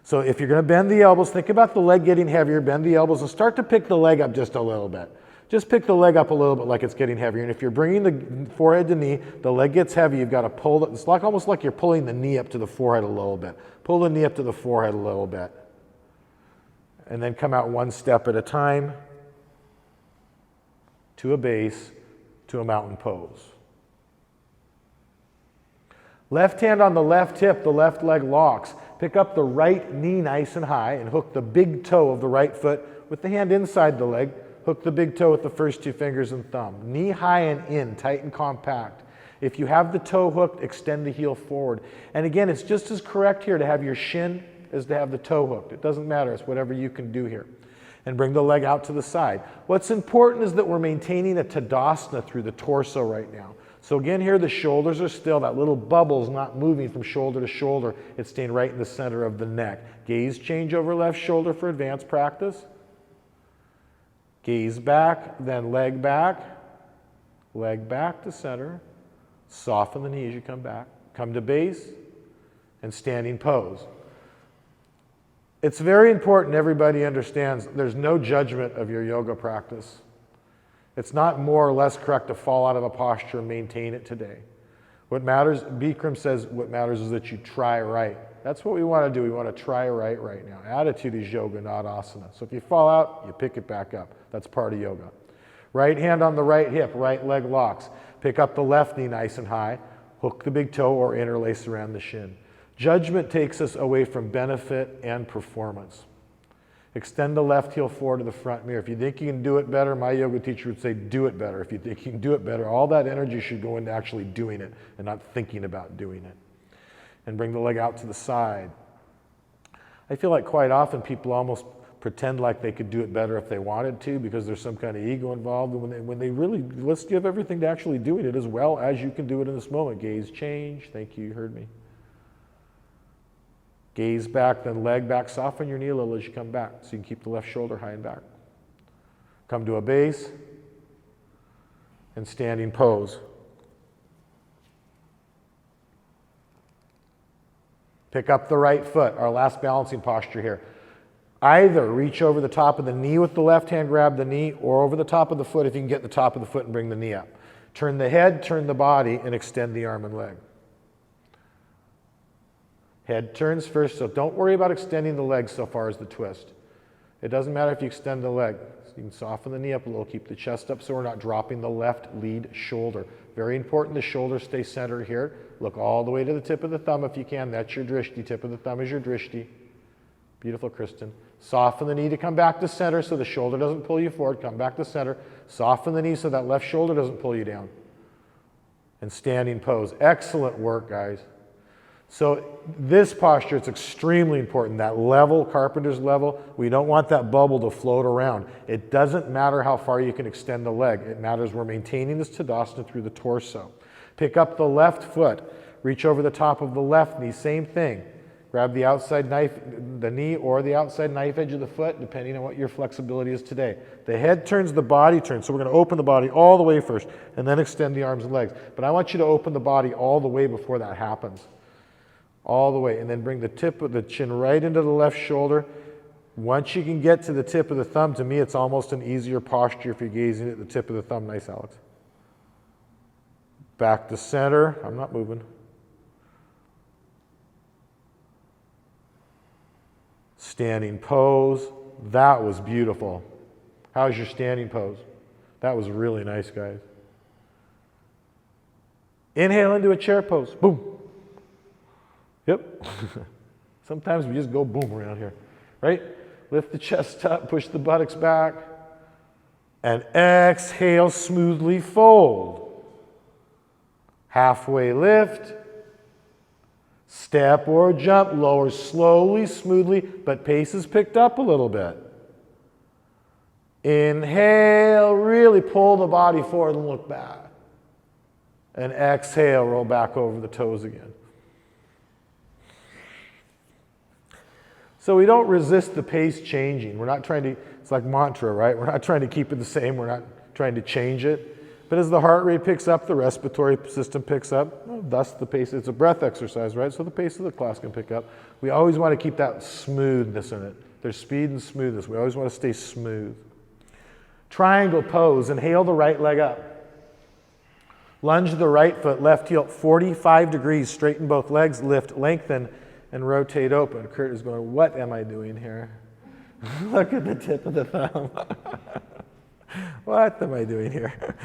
So if you're going to bend the elbows, think about the leg getting heavier. Bend the elbows and start to pick the leg up just a little bit. Just pick the leg up a little bit like it's getting heavier. And if you're bringing the forehead to knee, the leg gets heavy, you've got to pull it. It's like almost like you're pulling the knee up to the forehead a little bit. Pull the knee up to the forehead a little bit. And then come out one step at a time to a base, to a mountain pose. Left hand on the left hip, the left leg locks. Pick up the right knee nice and high and hook the big toe of the right foot with the hand inside the leg. Hook the big toe with the first two fingers and thumb. Knee high and in, tight and compact. If you have the toe hooked, extend the heel forward. And again, it's just as correct here to have your shin as to have the toe hooked. It doesn't matter. It's whatever you can do here. And bring the leg out to the side. What's important is that we're maintaining a Tadasana through the torso right now. So again, here the shoulders are still. That little bubble's not moving from shoulder to shoulder. It's staying right in the center of the neck. Gaze change over left shoulder for advanced practice. Gaze back, then leg back to center. Soften the knee as you come back. Come to base and standing pose. It's very important everybody understands there's no judgment of your yoga practice. It's not more or less correct to fall out of a posture and maintain it today. What matters, Bikram says, what matters is that you try right. That's what we want to do. We want to try right now. Attitude is yoga, not asana. So if you fall out, you pick it back up. That's part of yoga. Right hand on the right hip, right leg locks. Pick up the left knee nice and high. Hook the big toe or interlace around the shin. Judgment takes us away from benefit and performance. Extend the left heel forward to the front mirror. If you think you can do it better, my yoga teacher would say, do it better. If you think you can do it better, all that energy should go into actually doing it and not thinking about doing it. And bring the leg out to the side. I feel like quite often people almost pretend like they could do it better if they wanted to because there's some kind of ego involved. And when they really, let's give everything to actually doing it as well as you can do it in this moment. Gaze change. Thank you, you heard me. Gaze back, then leg back. Soften your knee a little as you come back so you can keep the left shoulder high and back. Come to a base and standing pose. Pick up the right foot, our last balancing posture here. Either reach over the top of the knee with the left hand, grab the knee, or over the top of the foot if you can get the top of the foot and bring the knee up. Turn the head, turn the body, and extend the arm and leg. Head turns first, so don't worry about extending the leg so far as the twist. It doesn't matter if you extend the leg. You can soften the knee up a little, keep the chest up so we're not dropping the left lead shoulder. Very important the shoulder stay centered here. Look all the way to the tip of the thumb if you can. That's your drishti. Tip of the thumb is your drishti. Beautiful, Kristen. Soften the knee to come back to center so the shoulder doesn't pull you forward. Come back to center. Soften the knee so that left shoulder doesn't pull you down. And standing pose. Excellent work, guys. So this posture, it's extremely important. That level, carpenter's level, we don't want that bubble to float around. It doesn't matter how far you can extend the leg. It matters we're maintaining this Tadasana through the torso. Pick up the left foot. Reach over the top of the left knee. Same thing. Grab the outside knife, the knee or the outside knife edge of the foot, depending on what your flexibility is today. The head turns, the body turns. So we're going to open the body all the way first and then extend the arms and legs. But I want you to open the body all the way before that happens. All the way. And then bring the tip of the chin right into the left shoulder. Once you can get to the tip of the thumb, to me it's almost an easier posture if you're gazing at the tip of the thumb. Nice, Alex. Back to center. I'm not moving. Standing pose. That was beautiful. How's your standing pose? That was really nice, guys. Inhale into a chair pose. Boom. Yep. Sometimes we just go boom around here, right? Lift the chest up, push the buttocks back, and exhale, smoothly fold. Halfway lift. Step or jump, lower slowly, smoothly, but pace is picked up a little bit. Inhale, really pull the body forward and look back. And exhale, roll back over the toes again. So we don't resist the pace changing. We're not trying to, it's like mantra, right? We're not trying to keep it the same. We're not trying to change it. But as the heart rate picks up, the respiratory system picks up, thus the pace. It's a breath exercise, right? So the pace of the class can pick up. We always want to keep that smoothness in it. There's speed and smoothness. We always want to stay smooth. Triangle pose. Inhale the right leg up. Lunge the right foot, left heel 45 degrees. Straighten both legs, lift, lengthen, and rotate open. Kurt is going, what am I doing here? Look at the tip of the thumb. What am I doing here?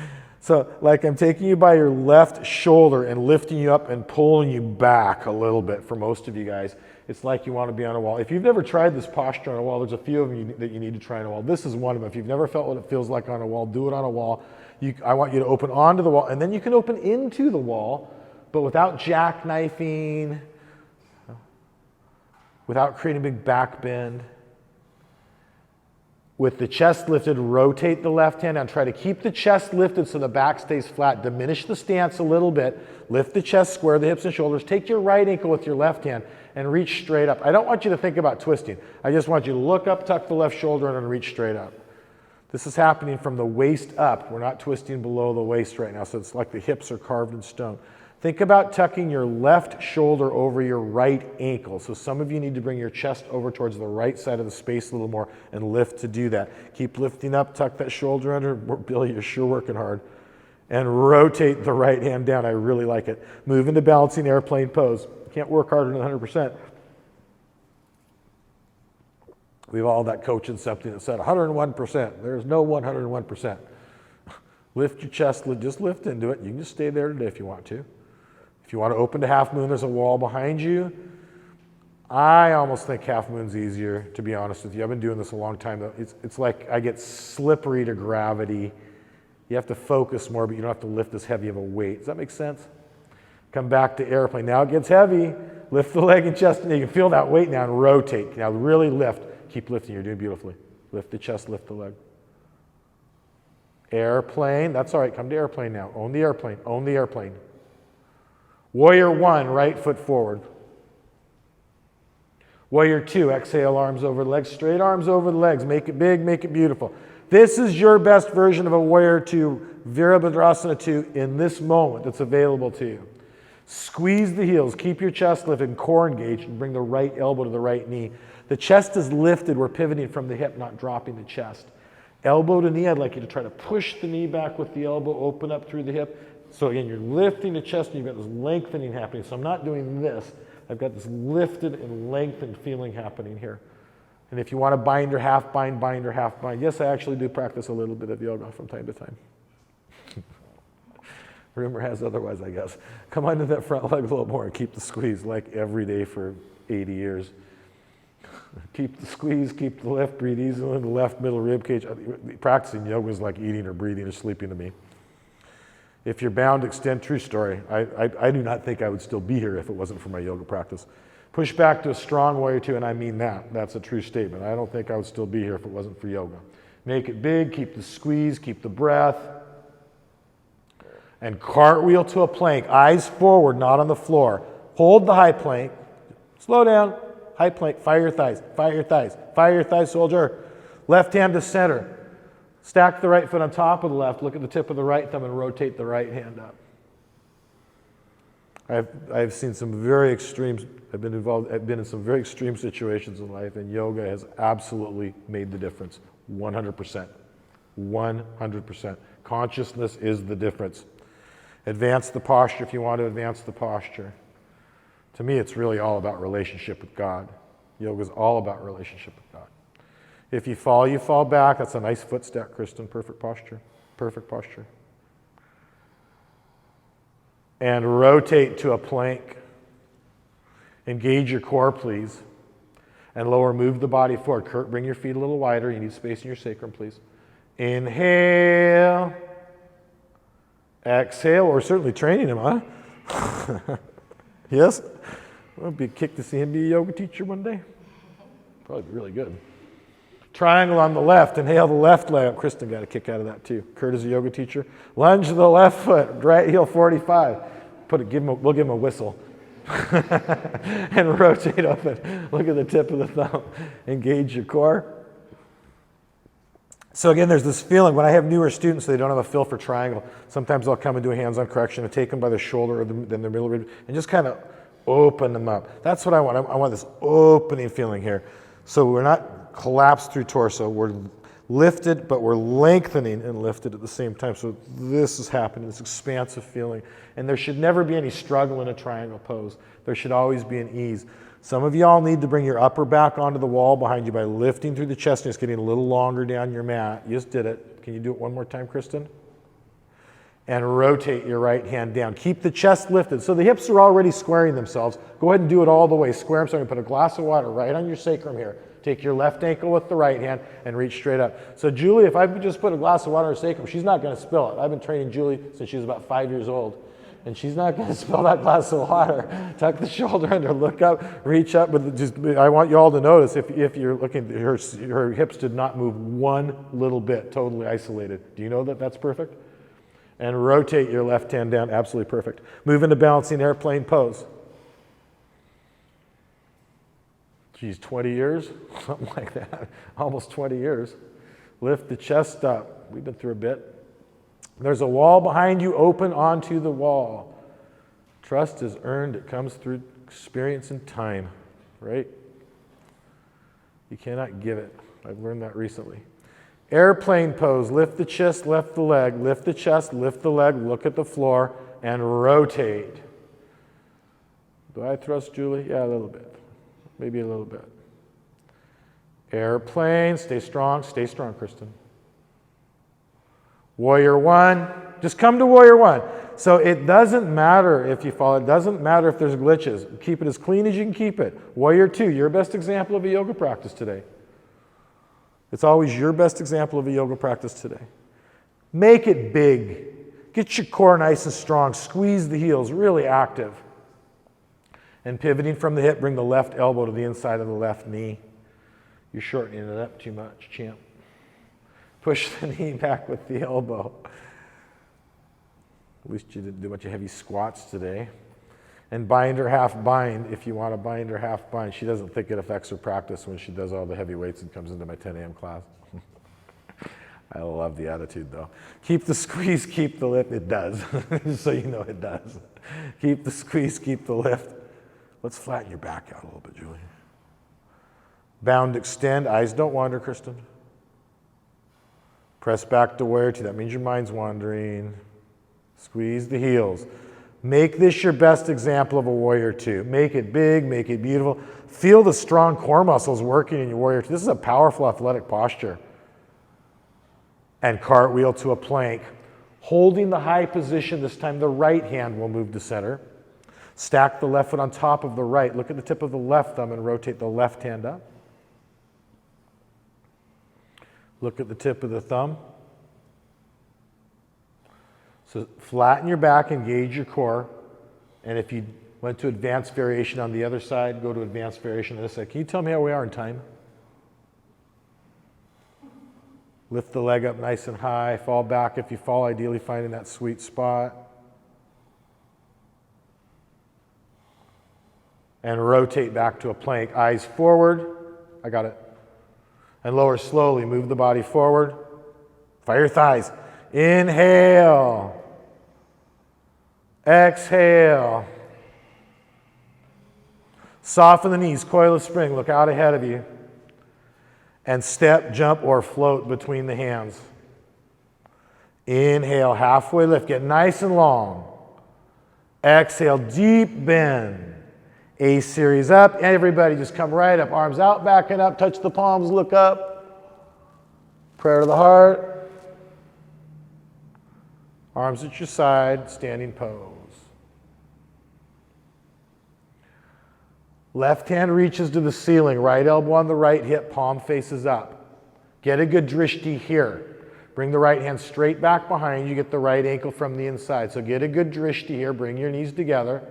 So like I'm taking you by your left shoulder and lifting you up and pulling you back a little bit for most of you guys. It's like you want to be on a wall. If you've never tried this posture on a wall, there's a few of them that you need to try on a wall. This is one of them. If you've never felt what it feels like on a wall, do it on a wall. I want you to open onto the wall, and then you can open into the wall, but without jackknifing, without creating a big back bend. With the chest lifted, rotate the left hand and try to keep the chest lifted so the back stays flat. Diminish the stance a little bit. Lift the chest, square the hips and shoulders. Take your right ankle with your left hand and reach straight up. I don't want you to think about twisting. I just want you to look up, tuck the left shoulder in, and reach straight up. This is happening from the waist up. We're not twisting below the waist right now, so it's like the hips are carved in stone. Think about tucking your left shoulder over your right ankle. So some of you need to bring your chest over towards the right side of the space a little more and lift to do that. Keep lifting up, tuck that shoulder under. Billy, you're sure working hard. And rotate the right hand down. I really like it. Move into balancing airplane pose. Can't work harder than 100%. We've all that coaching something that said 101%. There's no 101%. Lift your chest, just lift into it. You can just stay there today if you want to. If you want to open to half moon, there's a wall behind you. I almost think half moon's easier, to be honest with you. I've been doing this a long time, though. It's like I get slippery to gravity. You have to focus more, but you don't have to lift as heavy of a weight. Does that make sense? Come back to airplane. Now it gets heavy. Lift the leg and chest. You can feel that weight now and rotate. Now really lift. Keep lifting. You're doing beautifully. Lift the chest, lift the leg. Airplane. That's all right. Come to airplane now. Own the airplane. Own the airplane. Warrior 1, right foot forward. Warrior 2, exhale, arms over the legs. Straight arms over the legs. Make it big, make it beautiful. This is your best version of a Warrior 2, Virabhadrasana 2 in this moment that's available to you. Squeeze the heels. Keep your chest lifted, core engaged, and bring the right elbow to the right knee. The chest is lifted. We're pivoting from the hip, not dropping the chest. Elbow to knee, I'd like you to try to push the knee back with the elbow, open up through the hip. So again, you're lifting the chest and you've got this lengthening happening. So I'm not doing this. I've got this lifted and lengthened feeling happening here. And if you want to bind or half bind, bind or half bind. Yes, I actually do practice a little bit of yoga from time to time. Rumor has otherwise, I guess. Come onto that front leg a little more and keep the squeeze like every day for 80 years. Keep the squeeze, keep the lift, breathe easily in the left middle rib cage. Practicing yoga is like eating or breathing or sleeping to me. If you're bound to extend, true story, I do not think I would still be here if it wasn't for my yoga practice. Push back to a strong Warrior 2, and I mean that. That's a true statement. I don't think I would still be here if it wasn't for yoga. Make it big, keep the squeeze, keep the breath. And cartwheel to a plank, eyes forward, not on the floor. Hold the high plank. Slow down. High plank, fire your thighs, fire your thighs, fire your thighs, soldier. Left hand to center. Stack the right foot on top of the left. Look at the tip of the right thumb and rotate the right hand up. I've seen some very extreme, I've been in some very extreme situations in life, and yoga has absolutely made the difference. 100%. 100%. Consciousness is the difference. Advance the posture if you want to advance the posture. To me, it's really all about relationship with God. Yoga is all about relationship with God. If you fall back. That's a nice footstep, Kristen. Perfect posture. Perfect posture. And rotate to a plank. Engage your core, please. And lower, move the body forward. Kurt, bring your feet a little wider. You need space in your sacrum, please. Inhale. Exhale. We're certainly training him, huh? Yes? It would be a kick to see him be a yoga teacher one day. Probably be really good. Triangle on the left. Inhale the left leg up. Kristen got a kick out of that too. Kurt is a yoga teacher. Lunge to the left foot. Right heel 45. We'll give him a whistle. And rotate open. Look at the tip of the thumb. Engage your core. So again, there's this feeling, when I have newer students, they don't have a feel for triangle. Sometimes I'll come and do a hands-on correction and take them by the shoulder or then the middle rib and just kind of open them up. That's what I want. I want this opening feeling here. So we're not collapsed through torso. We're lifted, but we're lengthening and lifted at the same time. So this is happening, this expansive feeling. And there should never be any struggle in a triangle pose. There should always be an ease. Some of y'all need to bring your upper back onto the wall behind you by lifting through the chest and just getting a little longer down your mat. You just did it. Can you do it one more time, Kristen? And rotate your right hand down. Keep the chest lifted. So the hips are already squaring themselves. Go ahead and do it all the way. Square them. So I'm going to put a glass of water right on your sacrum here. Take your left ankle with the right hand and reach straight up. So Julie, if I just put a glass of water on her sacrum, she's not going to spill it. I've been training Julie since she was about 5 years old. And she's not going to spill that glass of water. Tuck the shoulder under, look up, reach up. But just, I want you all to notice, if you're looking, her hips did not move one little bit, totally isolated. Do you know that that's perfect? And rotate your left hand down, absolutely perfect. Move into balancing airplane pose. Geez, 20 years? Something like that. Almost 20 years. Lift the chest up. We've been through a bit. There's a wall behind you, open onto the wall. Trust is earned, it comes through experience and time, right? You cannot give it. I've learned that recently. Airplane pose, lift the chest, lift the leg, lift the chest, lift the leg, look at the floor, and rotate. Do I thrust, Julie? Yeah, a little bit. Maybe a little bit. Airplane, stay strong, Kristen. Warrior 1, just come to Warrior 1. So it doesn't matter if you fall, it doesn't matter if there's glitches. Keep it as clean as you can keep it. Warrior 2, your best example of a yoga practice today. It's always your best example of a yoga practice today. Make it big. Get your core nice and strong. Squeeze the heels, really active. And pivoting from the hip, bring the left elbow to the inside of the left knee. You're shortening it up too much, champ. Push the knee back with the elbow. At least you didn't do a bunch of heavy squats today. And bind or half bind if you want to bind or half bind. She doesn't think it affects her practice when she does all the heavy weights and comes into my 10 a.m. class. I love the attitude though. Keep the squeeze, keep the lift. It does, so you know it does. Keep the squeeze, keep the lift. Let's flatten your back out a little bit, Julie. Bound, extend. Eyes don't wander, Kristen. Press back to warrior two. That means your mind's wandering. Squeeze the heels. Make this your best example of a warrior two. Make it big, make it beautiful. Feel the strong core muscles working in your warrior two. This is a powerful athletic posture. And cartwheel to a plank. Holding the high position, this time the right hand will move to center. Stack the left foot on top of the right. Look at the tip of the left thumb and rotate the left hand up. Look at the tip of the thumb. So flatten your back, engage your core. And if you went to advanced variation on the other side, go to advanced variation on this side. Can you tell me how we are in time? Lift the leg up nice and high. Fall back if you fall, ideally finding that sweet spot. And rotate back to a plank. Eyes forward. I got it. And lower slowly. Move the body forward. Fire your thighs. Inhale. Exhale. Soften the knees. Coil of spring. Look out ahead of you. And step, jump, or float between the hands. Inhale. Halfway lift. Get nice and long. Exhale. Deep bend. A series up. Everybody just come right up. Arms out, backing up. Touch the palms. Look up. Prayer to the heart. Arms at your side, standing pose. Left hand reaches to the ceiling, right elbow on the right hip, palm faces up. Get a good drishti here. Bring the right hand straight back behind you, get the right ankle from the inside. So get a good drishti here, bring your knees together.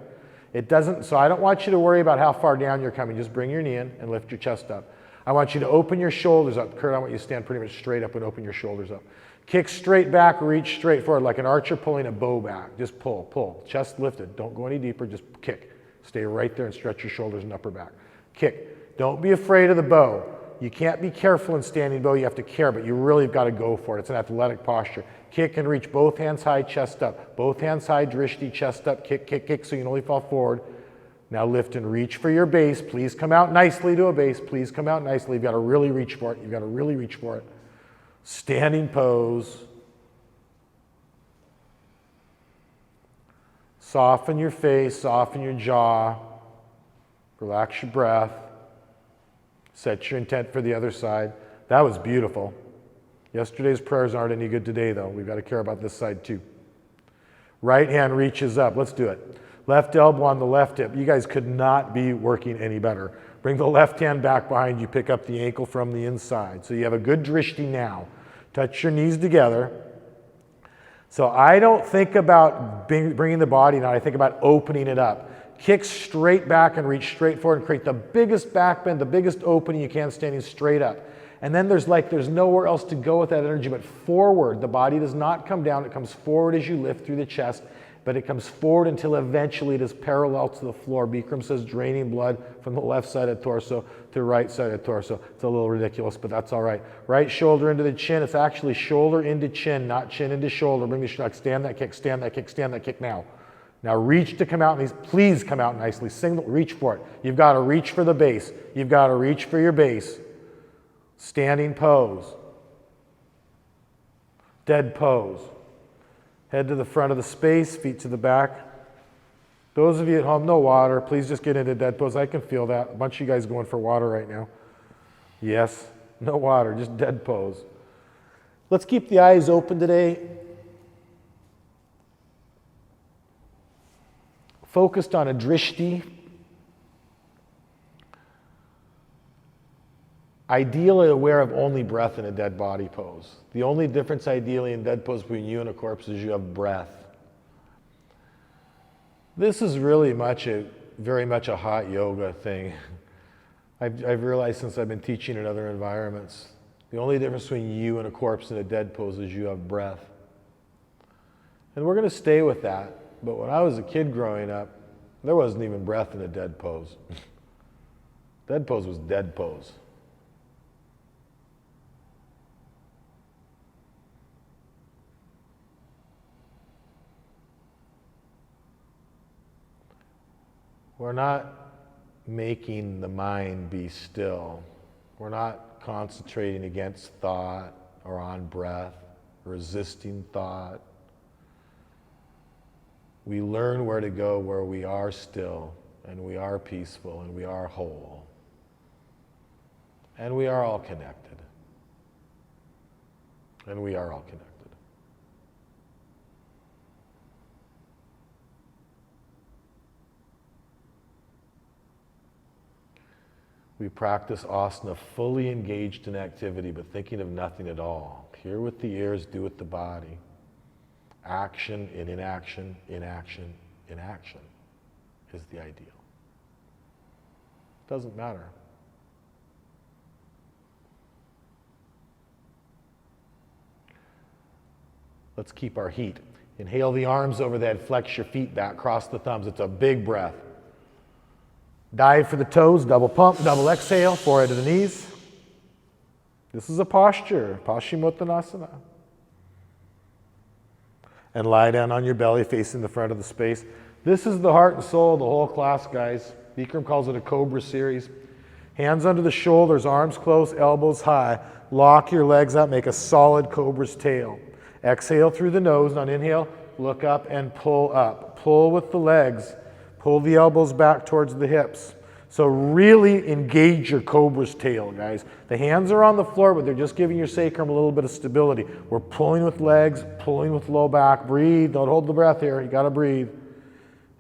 So I don't want you to worry about how far down you're coming, just bring your knee in and lift your chest up. I want you to open your shoulders up. Kurt, I want you to stand pretty much straight up and open your shoulders up. Kick straight back, reach straight forward like an archer pulling a bow back. Just pull, pull. Chest lifted. Don't go any deeper, just kick. Stay right there and stretch your shoulders and upper back. Kick. Don't be afraid of the bow. You can't be careful in standing bow. You have to care, but you really have got to go for it. It's an athletic posture. Kick and reach both hands high, chest up. Both hands high, drishti, chest up. Kick, kick, kick, so you can only fall forward. Now lift and reach for your base. Please come out nicely to a base. Please come out nicely. You've got to really reach for it. You've got to really reach for it. Standing pose. Soften your face, soften your jaw. Relax your breath. Set your intent for the other side. That was beautiful. Yesterday's prayers aren't any good today, though. We've got to care about this side, too. Right hand reaches up. Let's do it. Left elbow on the left hip. You guys could not be working any better. Bring the left hand back behind you. Pick up the ankle from the inside. So you have a good drishti now. Touch your knees together. So I don't think about bringing the body down. I think about opening it up. Kick straight back and reach straight forward and create the biggest back bend, the biggest opening you can standing straight up. And then there's nowhere else to go with that energy but forward. The body does not come down. It comes forward as you lift through the chest, but it comes forward until eventually it is parallel to the floor. Bikram says draining blood from the left side of torso to the right side of torso. It's a little ridiculous, but that's all right. Right shoulder into the chin. It's actually shoulder into chin, not chin into shoulder. Bring the stand that kick, stand that kick, stand that kick now. Now reach to come out, and please come out nicely. Reach for it. You've got to reach for the base. You've got to reach for your base. Standing pose. Dead pose. Head to the front of the space, feet to the back. Those of you at home, no water. Please just get into dead pose. I can feel that. A bunch of you guys going for water right now. Yes, no water, just dead pose. Let's keep the eyes open today. Focused on a drishti. Ideally aware of only breath in a dead body pose. The only difference ideally in dead pose between you and a corpse is you have breath. This is really much a very much a hot yoga thing. I've realized since I've been teaching in other environments, the only difference between you and a corpse in a dead pose is you have breath. And we're going to stay with that. But when I was a kid growing up, there wasn't even breath in a dead pose. Dead pose was dead pose. We're not making the mind be still. We're not concentrating against thought or on breath, resisting thought. We learn where to go where we are still, and we are peaceful, and we are whole. And we are all connected. And we are all connected. We practice asana fully engaged in activity, but thinking of nothing at all. Hear with the ears, do with the body. Action in inaction, inaction, inaction is the ideal. Doesn't matter. Let's keep our heat. Inhale the arms overhead, flex your feet back, cross the thumbs. It's a big breath. Dive for the toes, double pump, double exhale, forehead to the knees. This is a posture, Paschimottanasana. And lie down on your belly facing the front of the space. This is the heart and soul of the whole class, guys. Bikram calls it a cobra series. Hands under the shoulders, arms close, elbows high. Lock your legs up, make a solid cobra's tail. Exhale through the nose. On inhale, look up and pull up. Pull with the legs. Pull the elbows back towards the hips. So really engage your cobra's tail, guys. The hands are on the floor, but they're just giving your sacrum a little bit of stability. We're pulling with legs, pulling with low back. Breathe. Don't hold the breath here. You got to breathe.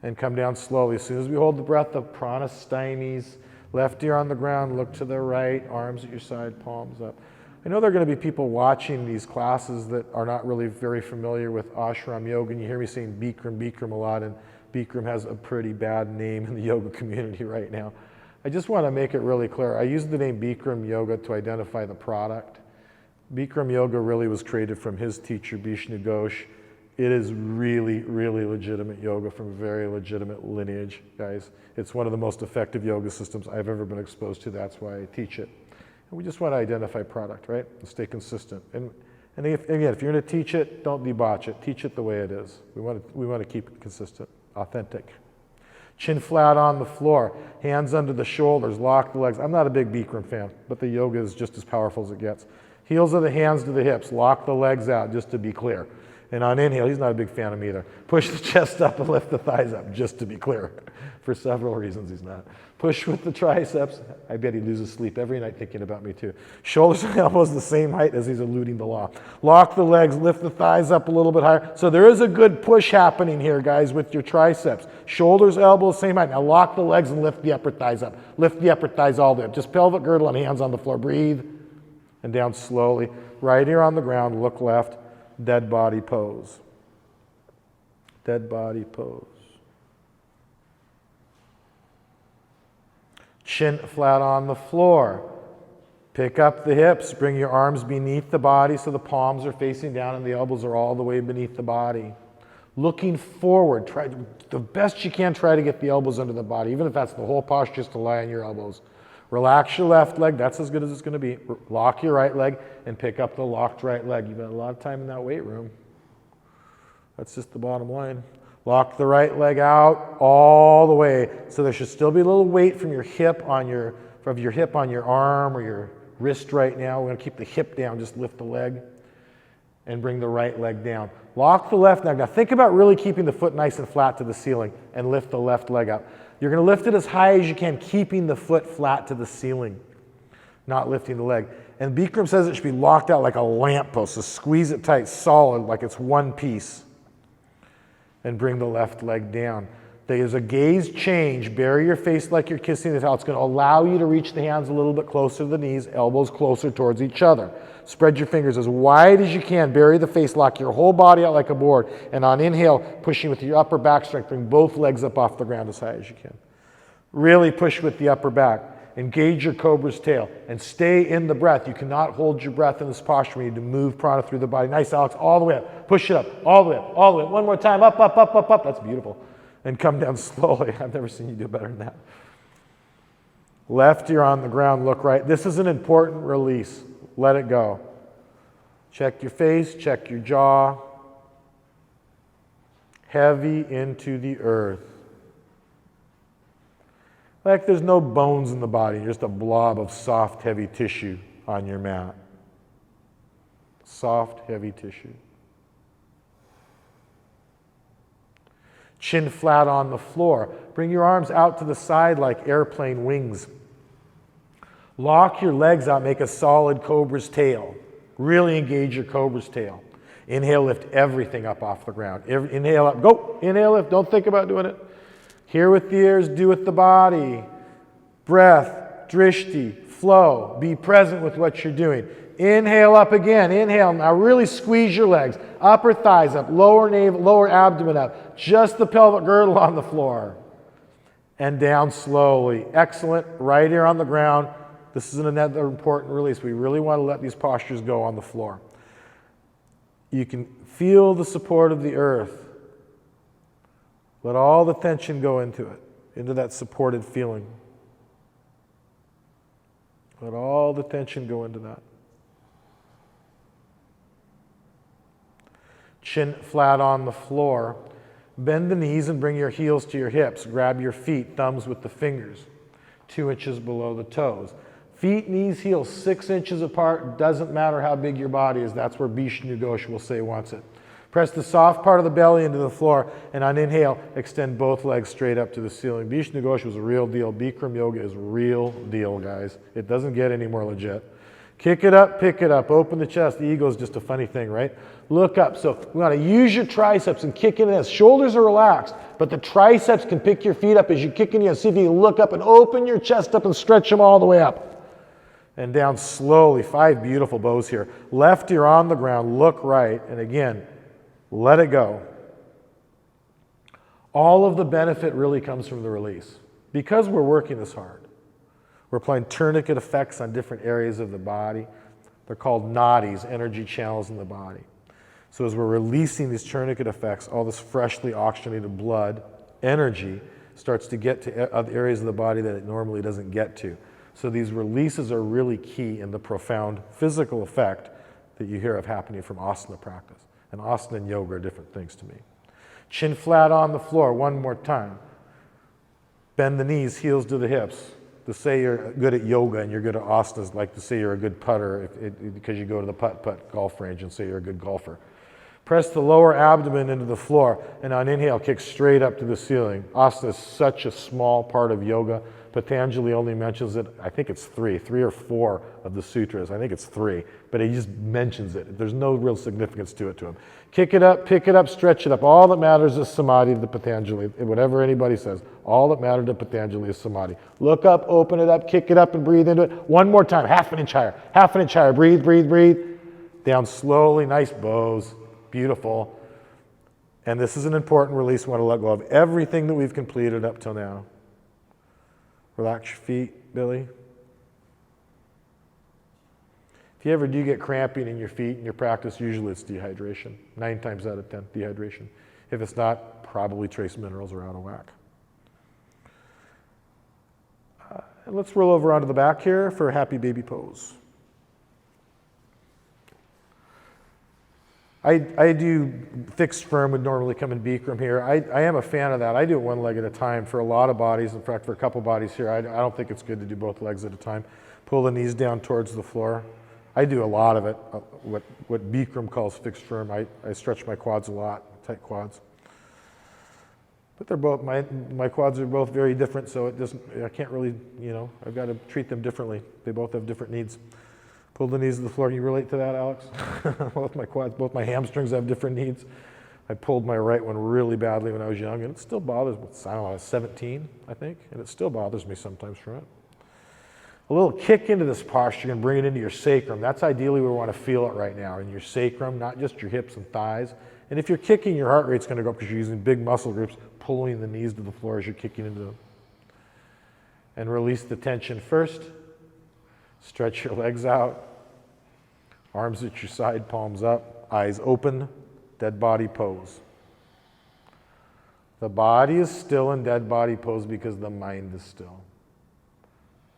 And come down slowly. As soon as we hold the breath, the prana stymies. Left ear on the ground, look to the right, arms at your side, palms up. I know there are going to be people watching these classes that are not really very familiar with ashram yoga, and you hear me saying Bikram, Bikram a lot, and Bikram has a pretty bad name in the yoga community right now. I just want to make it really clear. I use the name Bikram Yoga to identify the product. Bikram Yoga really was created from his teacher, Vishnu Ghosh. It is really, really legitimate yoga from a very legitimate lineage, guys. It's one of the most effective yoga systems I've ever been exposed to. That's why I teach it. And we just want to identify product, right? And stay consistent. And again, if you're going to teach it, don't debauch it. Teach it the way it is. We want to keep it consistent, authentic. Chin flat on the floor, hands under the shoulders, lock the legs. I'm not a big Bikram fan, but the yoga is just as powerful as it gets. Heels of the hands to the hips, lock the legs out, just to be clear. And on inhale, he's not a big fan of me either. Push the chest up and lift the thighs up, just to be clear. For several reasons, he's not. Push with the triceps. I bet he loses sleep every night thinking about me too. Shoulders and elbows the same height as he's eluding the law. Lock the legs, lift the thighs up a little bit higher. So there is a good push happening here, guys, with your triceps. Shoulders, elbows, same height. Now lock the legs and lift the upper thighs up. Lift the upper thighs all the way up. Just pelvic girdle and hands on the floor. Breathe. And down slowly. Right ear on the ground, look left. Dead body pose. Dead body pose. Chin flat on the floor. Pick up the hips. Bring your arms beneath the body so the palms are facing down and the elbows are all the way beneath the body. Looking forward. Try the best you can, try to get the elbows under the body, even if that's the whole posture, just to lie on your elbows. Relax your left leg. That's as good as it's going to be. Lock your right leg and pick up the locked right leg. You've got a lot of time in that weight room. That's just the bottom line. Lock the right leg out all the way. So there should still be a little weight from your hip on your arm or your wrist right now. We're going to keep the hip down. Just lift the leg and bring the right leg down. Lock the left leg. Now think about really keeping the foot nice and flat to the ceiling and lift the left leg up. You're going to lift it as high as you can, keeping the foot flat to the ceiling, not lifting the leg. And Bikram says it should be locked out like a lamppost, so squeeze it tight, solid, like it's one piece. And bring the left leg down. There's a gaze change. Bury your face like you're kissing the towel. It's going to allow you to reach the hands a little bit closer to the knees, elbows closer towards each other. Spread your fingers as wide as you can. Bury the face. Lock your whole body out like a board. And on inhale, pushing with your upper back strength, bring both legs up off the ground as high as you can. Really push with the upper back. Engage your cobra's tail and stay in the breath. You cannot hold your breath in this posture. We need to move prana through the body. Nice, Alex. All the way up. Push it up. All the way up. All the way up. One more time. Up, up, up, up, up. That's beautiful. And come down slowly. I've never seen you do better than that. Left ear on the ground. Look right. This is an important release. Let it go. Check your face. Check your jaw. Heavy into the earth. Like there's no bones in the body, just a blob of soft, heavy tissue on your mat. Soft, heavy tissue. Chin flat on the floor. Bring your arms out to the side like airplane wings. Lock your legs out, make a solid cobra's tail. Really engage your cobra's tail. Inhale, lift everything up off the ground. Inhale up, go. Inhale, lift, don't think about doing it. Hear with the ears, do with the body. Breath, drishti, flow. Be present with what you're doing. Inhale up again. Inhale. Now really squeeze your legs. Upper thighs up, lower navel, lower abdomen up. Just the pelvic girdle on the floor. And down slowly. Excellent. Right ear on the ground. This is another important release. We really want to let these postures go on the floor. You can feel the support of the earth. Let all the tension go into it, into that supported feeling. Let all the tension go into that. Chin flat on the floor. Bend the knees and bring your heels to your hips. Grab your feet, thumbs with the fingers, 2 inches below the toes. Feet, knees, heels, 6 inches apart. Doesn't matter how big your body is. That's where Vishnu Ghosh will say wants it. Press the soft part of the belly into the floor, and on inhale, extend both legs straight up to the ceiling. Vishnu Ghosh was a real deal. Bikram yoga is real deal, guys. It doesn't get any more legit. Kick it up, pick it up, open the chest. The ego is just a funny thing, right? Look up. So we want to use your triceps and kick it in. Shoulders are relaxed, but the triceps can pick your feet up as you kick in. See if you can look up and open your chest up and stretch them all the way up. And down slowly. 5 beautiful bows here. Left ear on the ground, look right, and again, let it go. All of the benefit really comes from the release. Because we're working this hard. We're applying tourniquet effects on different areas of the body. They're called nadis, energy channels in the body. So as we're releasing these tourniquet effects, all this freshly oxygenated blood, energy, starts to get to other areas of the body that it normally doesn't get to. So these releases are really key in the profound physical effect that you hear of happening from asana practice. And asana and yoga are different things to me. Chin flat on the floor, one more time. Bend the knees, heels to the hips. To say you're good at yoga and you're good at asanas, like to say you're a good putter because you go to the putt-putt golf range and say you're a good golfer. Press the lower abdomen into the floor, and on inhale, kick straight up to the ceiling. Asana is such a small part of yoga. Patanjali only mentions it, I think it's 3 or 4 of the sutras. I think it's 3, but he just mentions it. There's no real significance to it to him. Kick it up, pick it up, stretch it up. All that matters is samadhi to Patanjali. Whatever anybody says, all that matters to Patanjali is samadhi. Look up, open it up, kick it up, and breathe into it. One more time, half an inch higher. Breathe, breathe, breathe. Down slowly, nice bows, beautiful. And this is an important release. We want to let go of everything that we've completed up till now. Relax your feet, Billy. If you ever do get cramping in your feet in your practice, usually it's dehydration. 9 times out of 10, dehydration. If it's not, probably trace minerals are out of whack. And let's roll over onto the back here for a happy baby pose. I do fixed firm would normally come in Bikram here. I am a fan of that. I do it one leg at a time for a lot of bodies. In fact, for a couple bodies here, I don't think it's good to do both legs at a time. Pull the knees down towards the floor. I do a lot of it, what Bikram calls fixed firm. I stretch my quads a lot, tight quads. But they're both, my quads are both very different, so it doesn't, I can't really, I've got to treat them differently. They both have different needs. Pull the knees to the floor. Can you relate to that, Alex? Both my quads, both my hamstrings have different needs. I pulled my right one really badly when I was young, and it still bothers me. I don't know, I was 17, I think, and it still bothers me sometimes from it. A little kick into this posture and bring it into your sacrum. That's ideally where we want to feel it right now, in your sacrum, not just your hips and thighs. And if you're kicking, your heart rate's going to go up because you're using big muscle groups, pulling the knees to the floor as you're kicking into them. And release the tension first. Stretch your legs out. Arms at your side, palms up, eyes open, dead body pose. The body is still in dead body pose because the mind is still.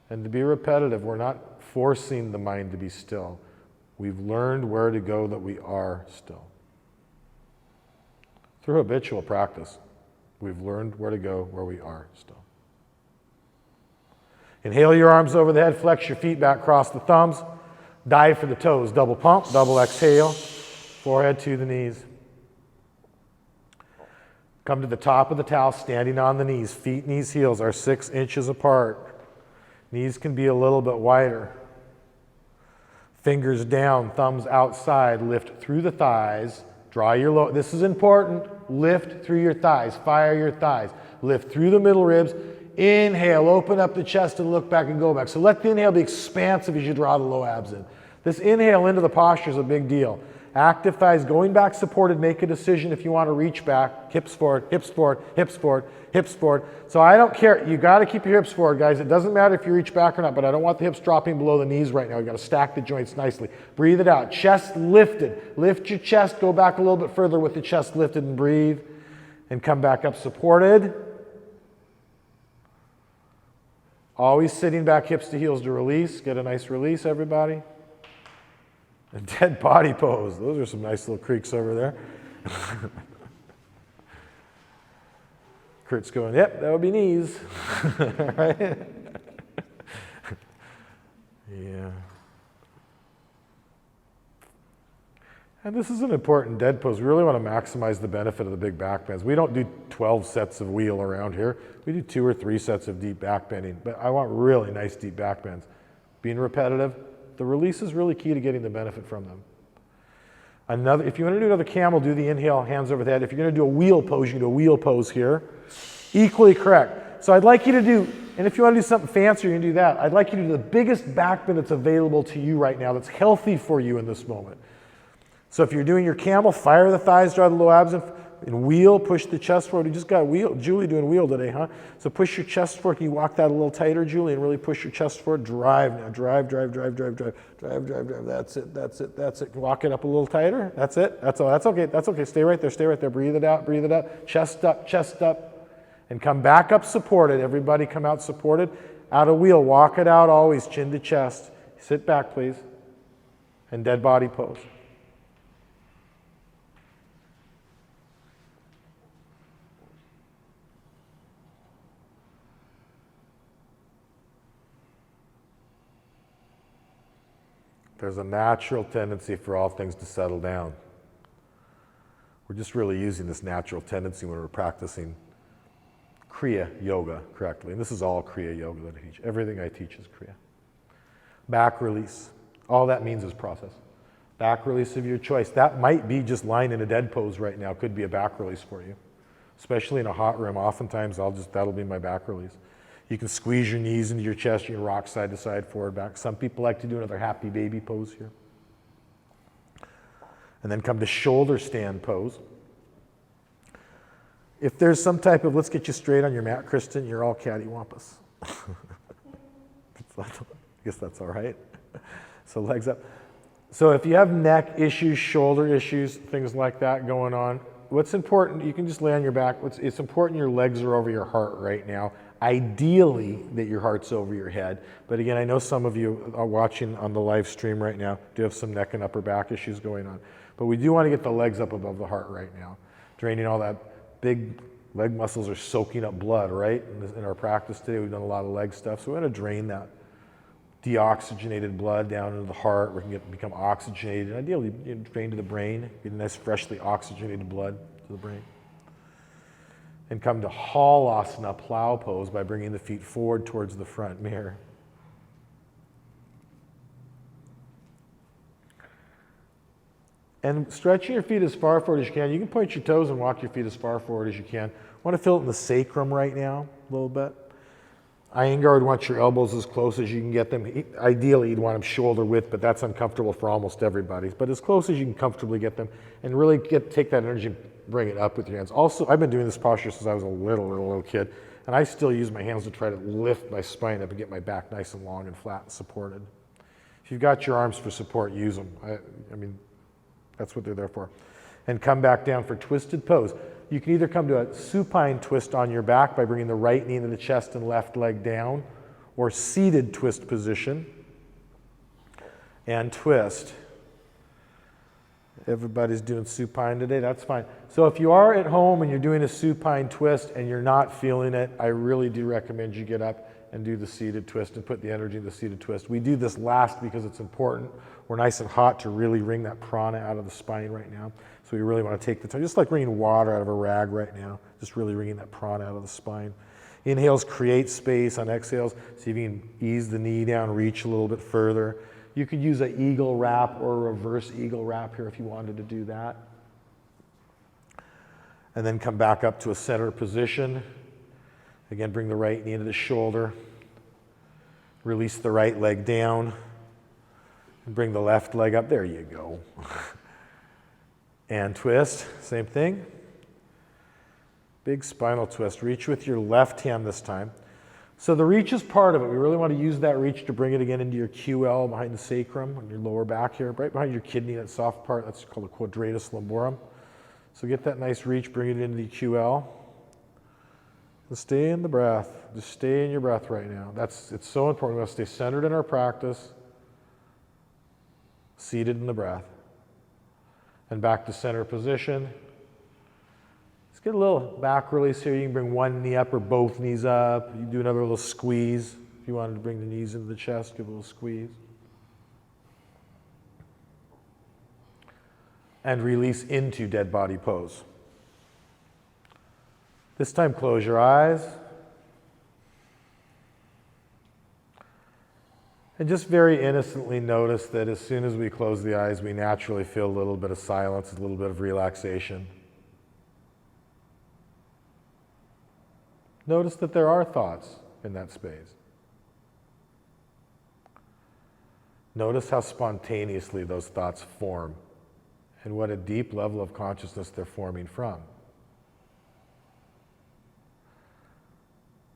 And to be repetitive, we're not forcing the mind to be still. We've learned where to go that we are still. Through habitual practice, we've learned where to go where we are still. Inhale your arms over the head, flex your feet back, cross the thumbs, dive for the toes, double pump, double exhale, forehead to the knees. Come to the top of the towel, standing on the knees. Feet, knees, heels are 6 inches apart. Knees can be a little bit wider. Fingers down, thumbs outside, lift through the thighs. Draw your low, this is important. Lift through your thighs, fire your thighs. Lift through the middle ribs. Inhale, open up the chest and look back and go back. So let the inhale be expansive as you draw the low abs in. This inhale into the posture is a big deal. Active thighs going back supported. Make a decision if you want to reach back. Hips forward, hips forward, hips forward, hips forward. So I don't care. You got to keep your hips forward, guys. It doesn't matter if you reach back or not, but I don't want the hips dropping below the knees right now. You got to stack the joints nicely. Breathe it out. Chest lifted. Lift your chest. Go back a little bit further with the chest lifted and breathe. And come back up supported. Always sitting back, hips to heels to release. Get a nice release, everybody. A dead body pose. Those are some nice little creaks over there. Kurt's going, yep, that would be knees. Right? Yeah. And this is an important dead pose. We really want to maximize the benefit of the big back bends. We don't do 12 sets of wheel around here. We do 2 or 3 sets of deep back bending, but I want really nice deep back bends. Being repetitive, the release is really key to getting the benefit from them. If you want to do another camel, do the inhale, hands over the head. If you're going to do a wheel pose, you can do a wheel pose here. Equally correct. So I'd like you to do, and if you want to do something fancier, you can do that. I'd like you to do the biggest back bend that's available to you right now that's healthy for you in this moment. So if you're doing your camel, fire the thighs, draw the low abs in. And wheel, push the chest forward. You just got wheel. Julie doing wheel today, huh? So push your chest forward. Can you walk that a little tighter, Julie, and really push your chest forward? Drive now. Drive, drive, drive, drive, drive, drive, drive, drive. That's it, that's it, that's it. Walk it up a little tighter. That's it. That's all. That's okay. That's okay. Stay right there. Stay right there. Breathe it out. Breathe it out. Chest up, and come back up supported. Everybody come out supported. Out of wheel. Walk it out always. Chin to chest. Sit back, please. And dead body pose. There's a natural tendency for all things to settle down. We're just really using this natural tendency when we're practicing Kriya Yoga correctly. And this is all Kriya Yoga that I teach. Everything I teach is Kriya. Back release. All that means is process. Back release of your choice. That might be just lying in a dead pose right now. Could be a back release for you. Especially in a hot room. Oftentimes that'll be my back release. You can squeeze your knees into your chest. You can rock side to side, forward, back. Some people like to do another happy baby pose here. And then come to shoulder stand pose. If there's some type of, let's get you straight on your mat, Kristen, you're all cattywampus. I guess that's all right. So legs up. So if you have neck issues, shoulder issues, things like that going on, what's important, you can just lay on your back. It's important your legs are over your heart right now. Ideally, that your heart's over your head. But again, I know some of you are watching on the live stream right now, do have some neck and upper back issues going on. But we do want to get the legs up above the heart right now. Draining all that, big leg muscles are soaking up blood, right? In our practice today, we've done a lot of leg stuff. So we want to drain that deoxygenated blood down into the heart where it can become oxygenated. And ideally, drain to the brain, get a nice freshly oxygenated blood to the brain. And come to Halasana, plow pose, by bringing the feet forward towards the front mirror. And stretching your feet as far forward as you can. You can point your toes and walk your feet as far forward as you can. I want to feel it in the sacrum right now, a little bit. Iyengar would want your elbows as close as you can get them. Ideally, you'd want them shoulder width, but that's uncomfortable for almost everybody. But as close as you can comfortably get them, and really take that energy and bring it up with your hands. Also, I've been doing this posture since I was a little kid, and I still use my hands to try to lift my spine up and get my back nice and long and flat and supported. If you've got your arms for support, use them. I mean, that's what they're there for. And come back down for twisted pose. You can either come to a supine twist on your back by bringing the right knee into the chest and left leg down, or seated twist position and twist. Everybody's doing supine today, that's fine. So if you are at home and you're doing a supine twist and you're not feeling it, I really do recommend you get up and do the seated twist and put the energy in the seated twist. We do this last because it's important. We're nice and hot to really wring that prana out of the spine right now. So we really want to take the time, just like wringing water out of a rag right now, just really wringing that prana out of the spine. Inhales create space. On exhales, see if you can ease the knee down, reach a little bit further. You could use an eagle wrap or a reverse eagle wrap here if you wanted to do that. And then come back up to a center position. Again, bring the right knee into the shoulder. Release the right leg down. And bring the left leg up. There you go. And twist, same thing. Big spinal twist. Reach with your left hand this time. So the reach is part of it. We really want to use that reach to bring it again into your QL behind the sacrum, on your lower back here, right behind your kidney, that soft part. That's called the quadratus lumborum. So get that nice reach, bring it into the QL. And stay in the breath. Just stay in your breath right now. It's so important. We want to stay centered in our practice, seated in the breath. And back to center position. Let's get a little back release here. You can bring one knee up or both knees up. You can do another little squeeze. If you wanted to bring the knees into the chest, give a little squeeze. And release into dead body pose. This time, close your eyes. And just very innocently notice that as soon as we close the eyes, we naturally feel a little bit of silence, a little bit of relaxation. Notice that there are thoughts in that space. Notice how spontaneously those thoughts form and what a deep level of consciousness they're forming from.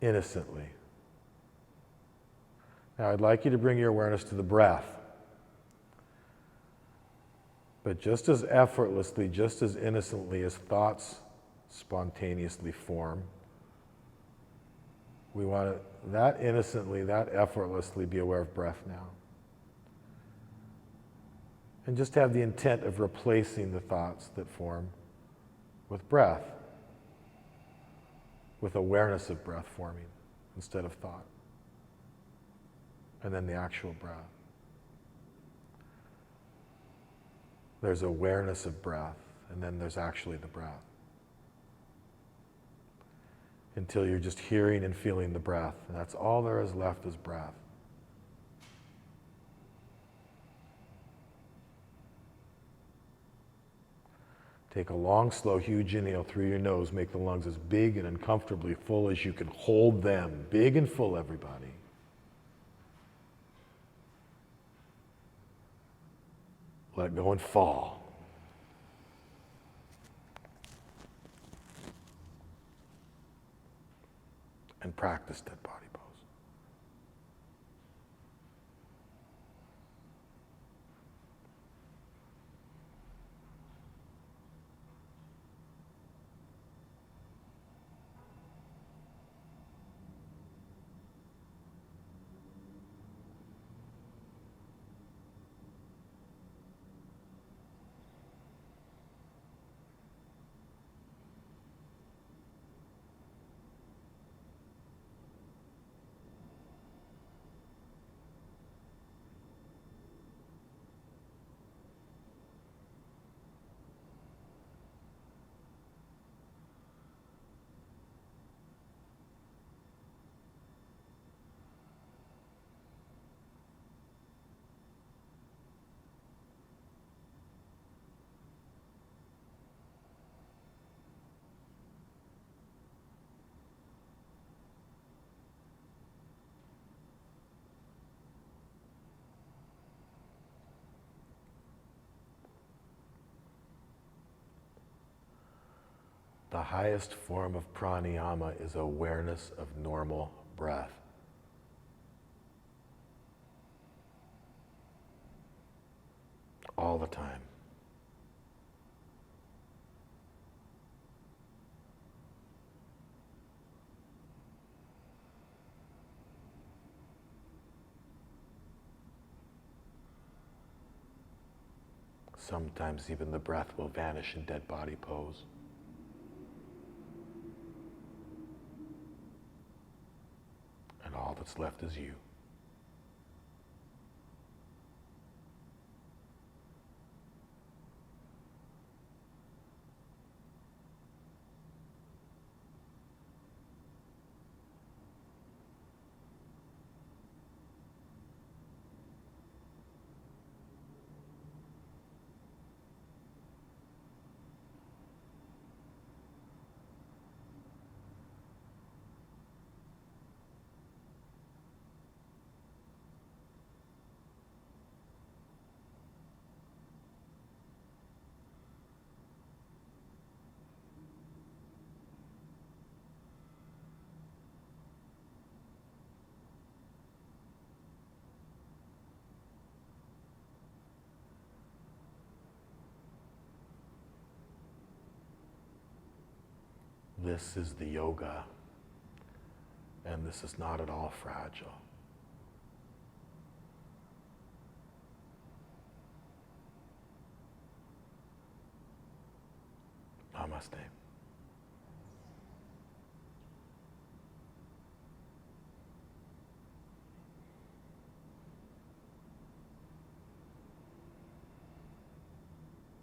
Innocently. Now, I'd like you to bring your awareness to the breath. But just as effortlessly, just as innocently as thoughts spontaneously form, we want to, that innocently, that effortlessly be aware of breath now. And just have the intent of replacing the thoughts that form with breath, with awareness of breath forming instead of thought. And then the actual breath. There's awareness of breath, and then there's actually the breath. Until you're just hearing and feeling the breath. And that's all there is left is breath. Take a long, slow, huge inhale through your nose. Make the lungs as big and uncomfortably full as you can hold them. Big and full, everybody. Let go and fall. And practice dead body pose. The highest form of pranayama is awareness of normal breath. All the time. Sometimes even the breath will vanish in dead body pose. And all that's left is you. This is the yoga, and this is not at all fragile. Namaste.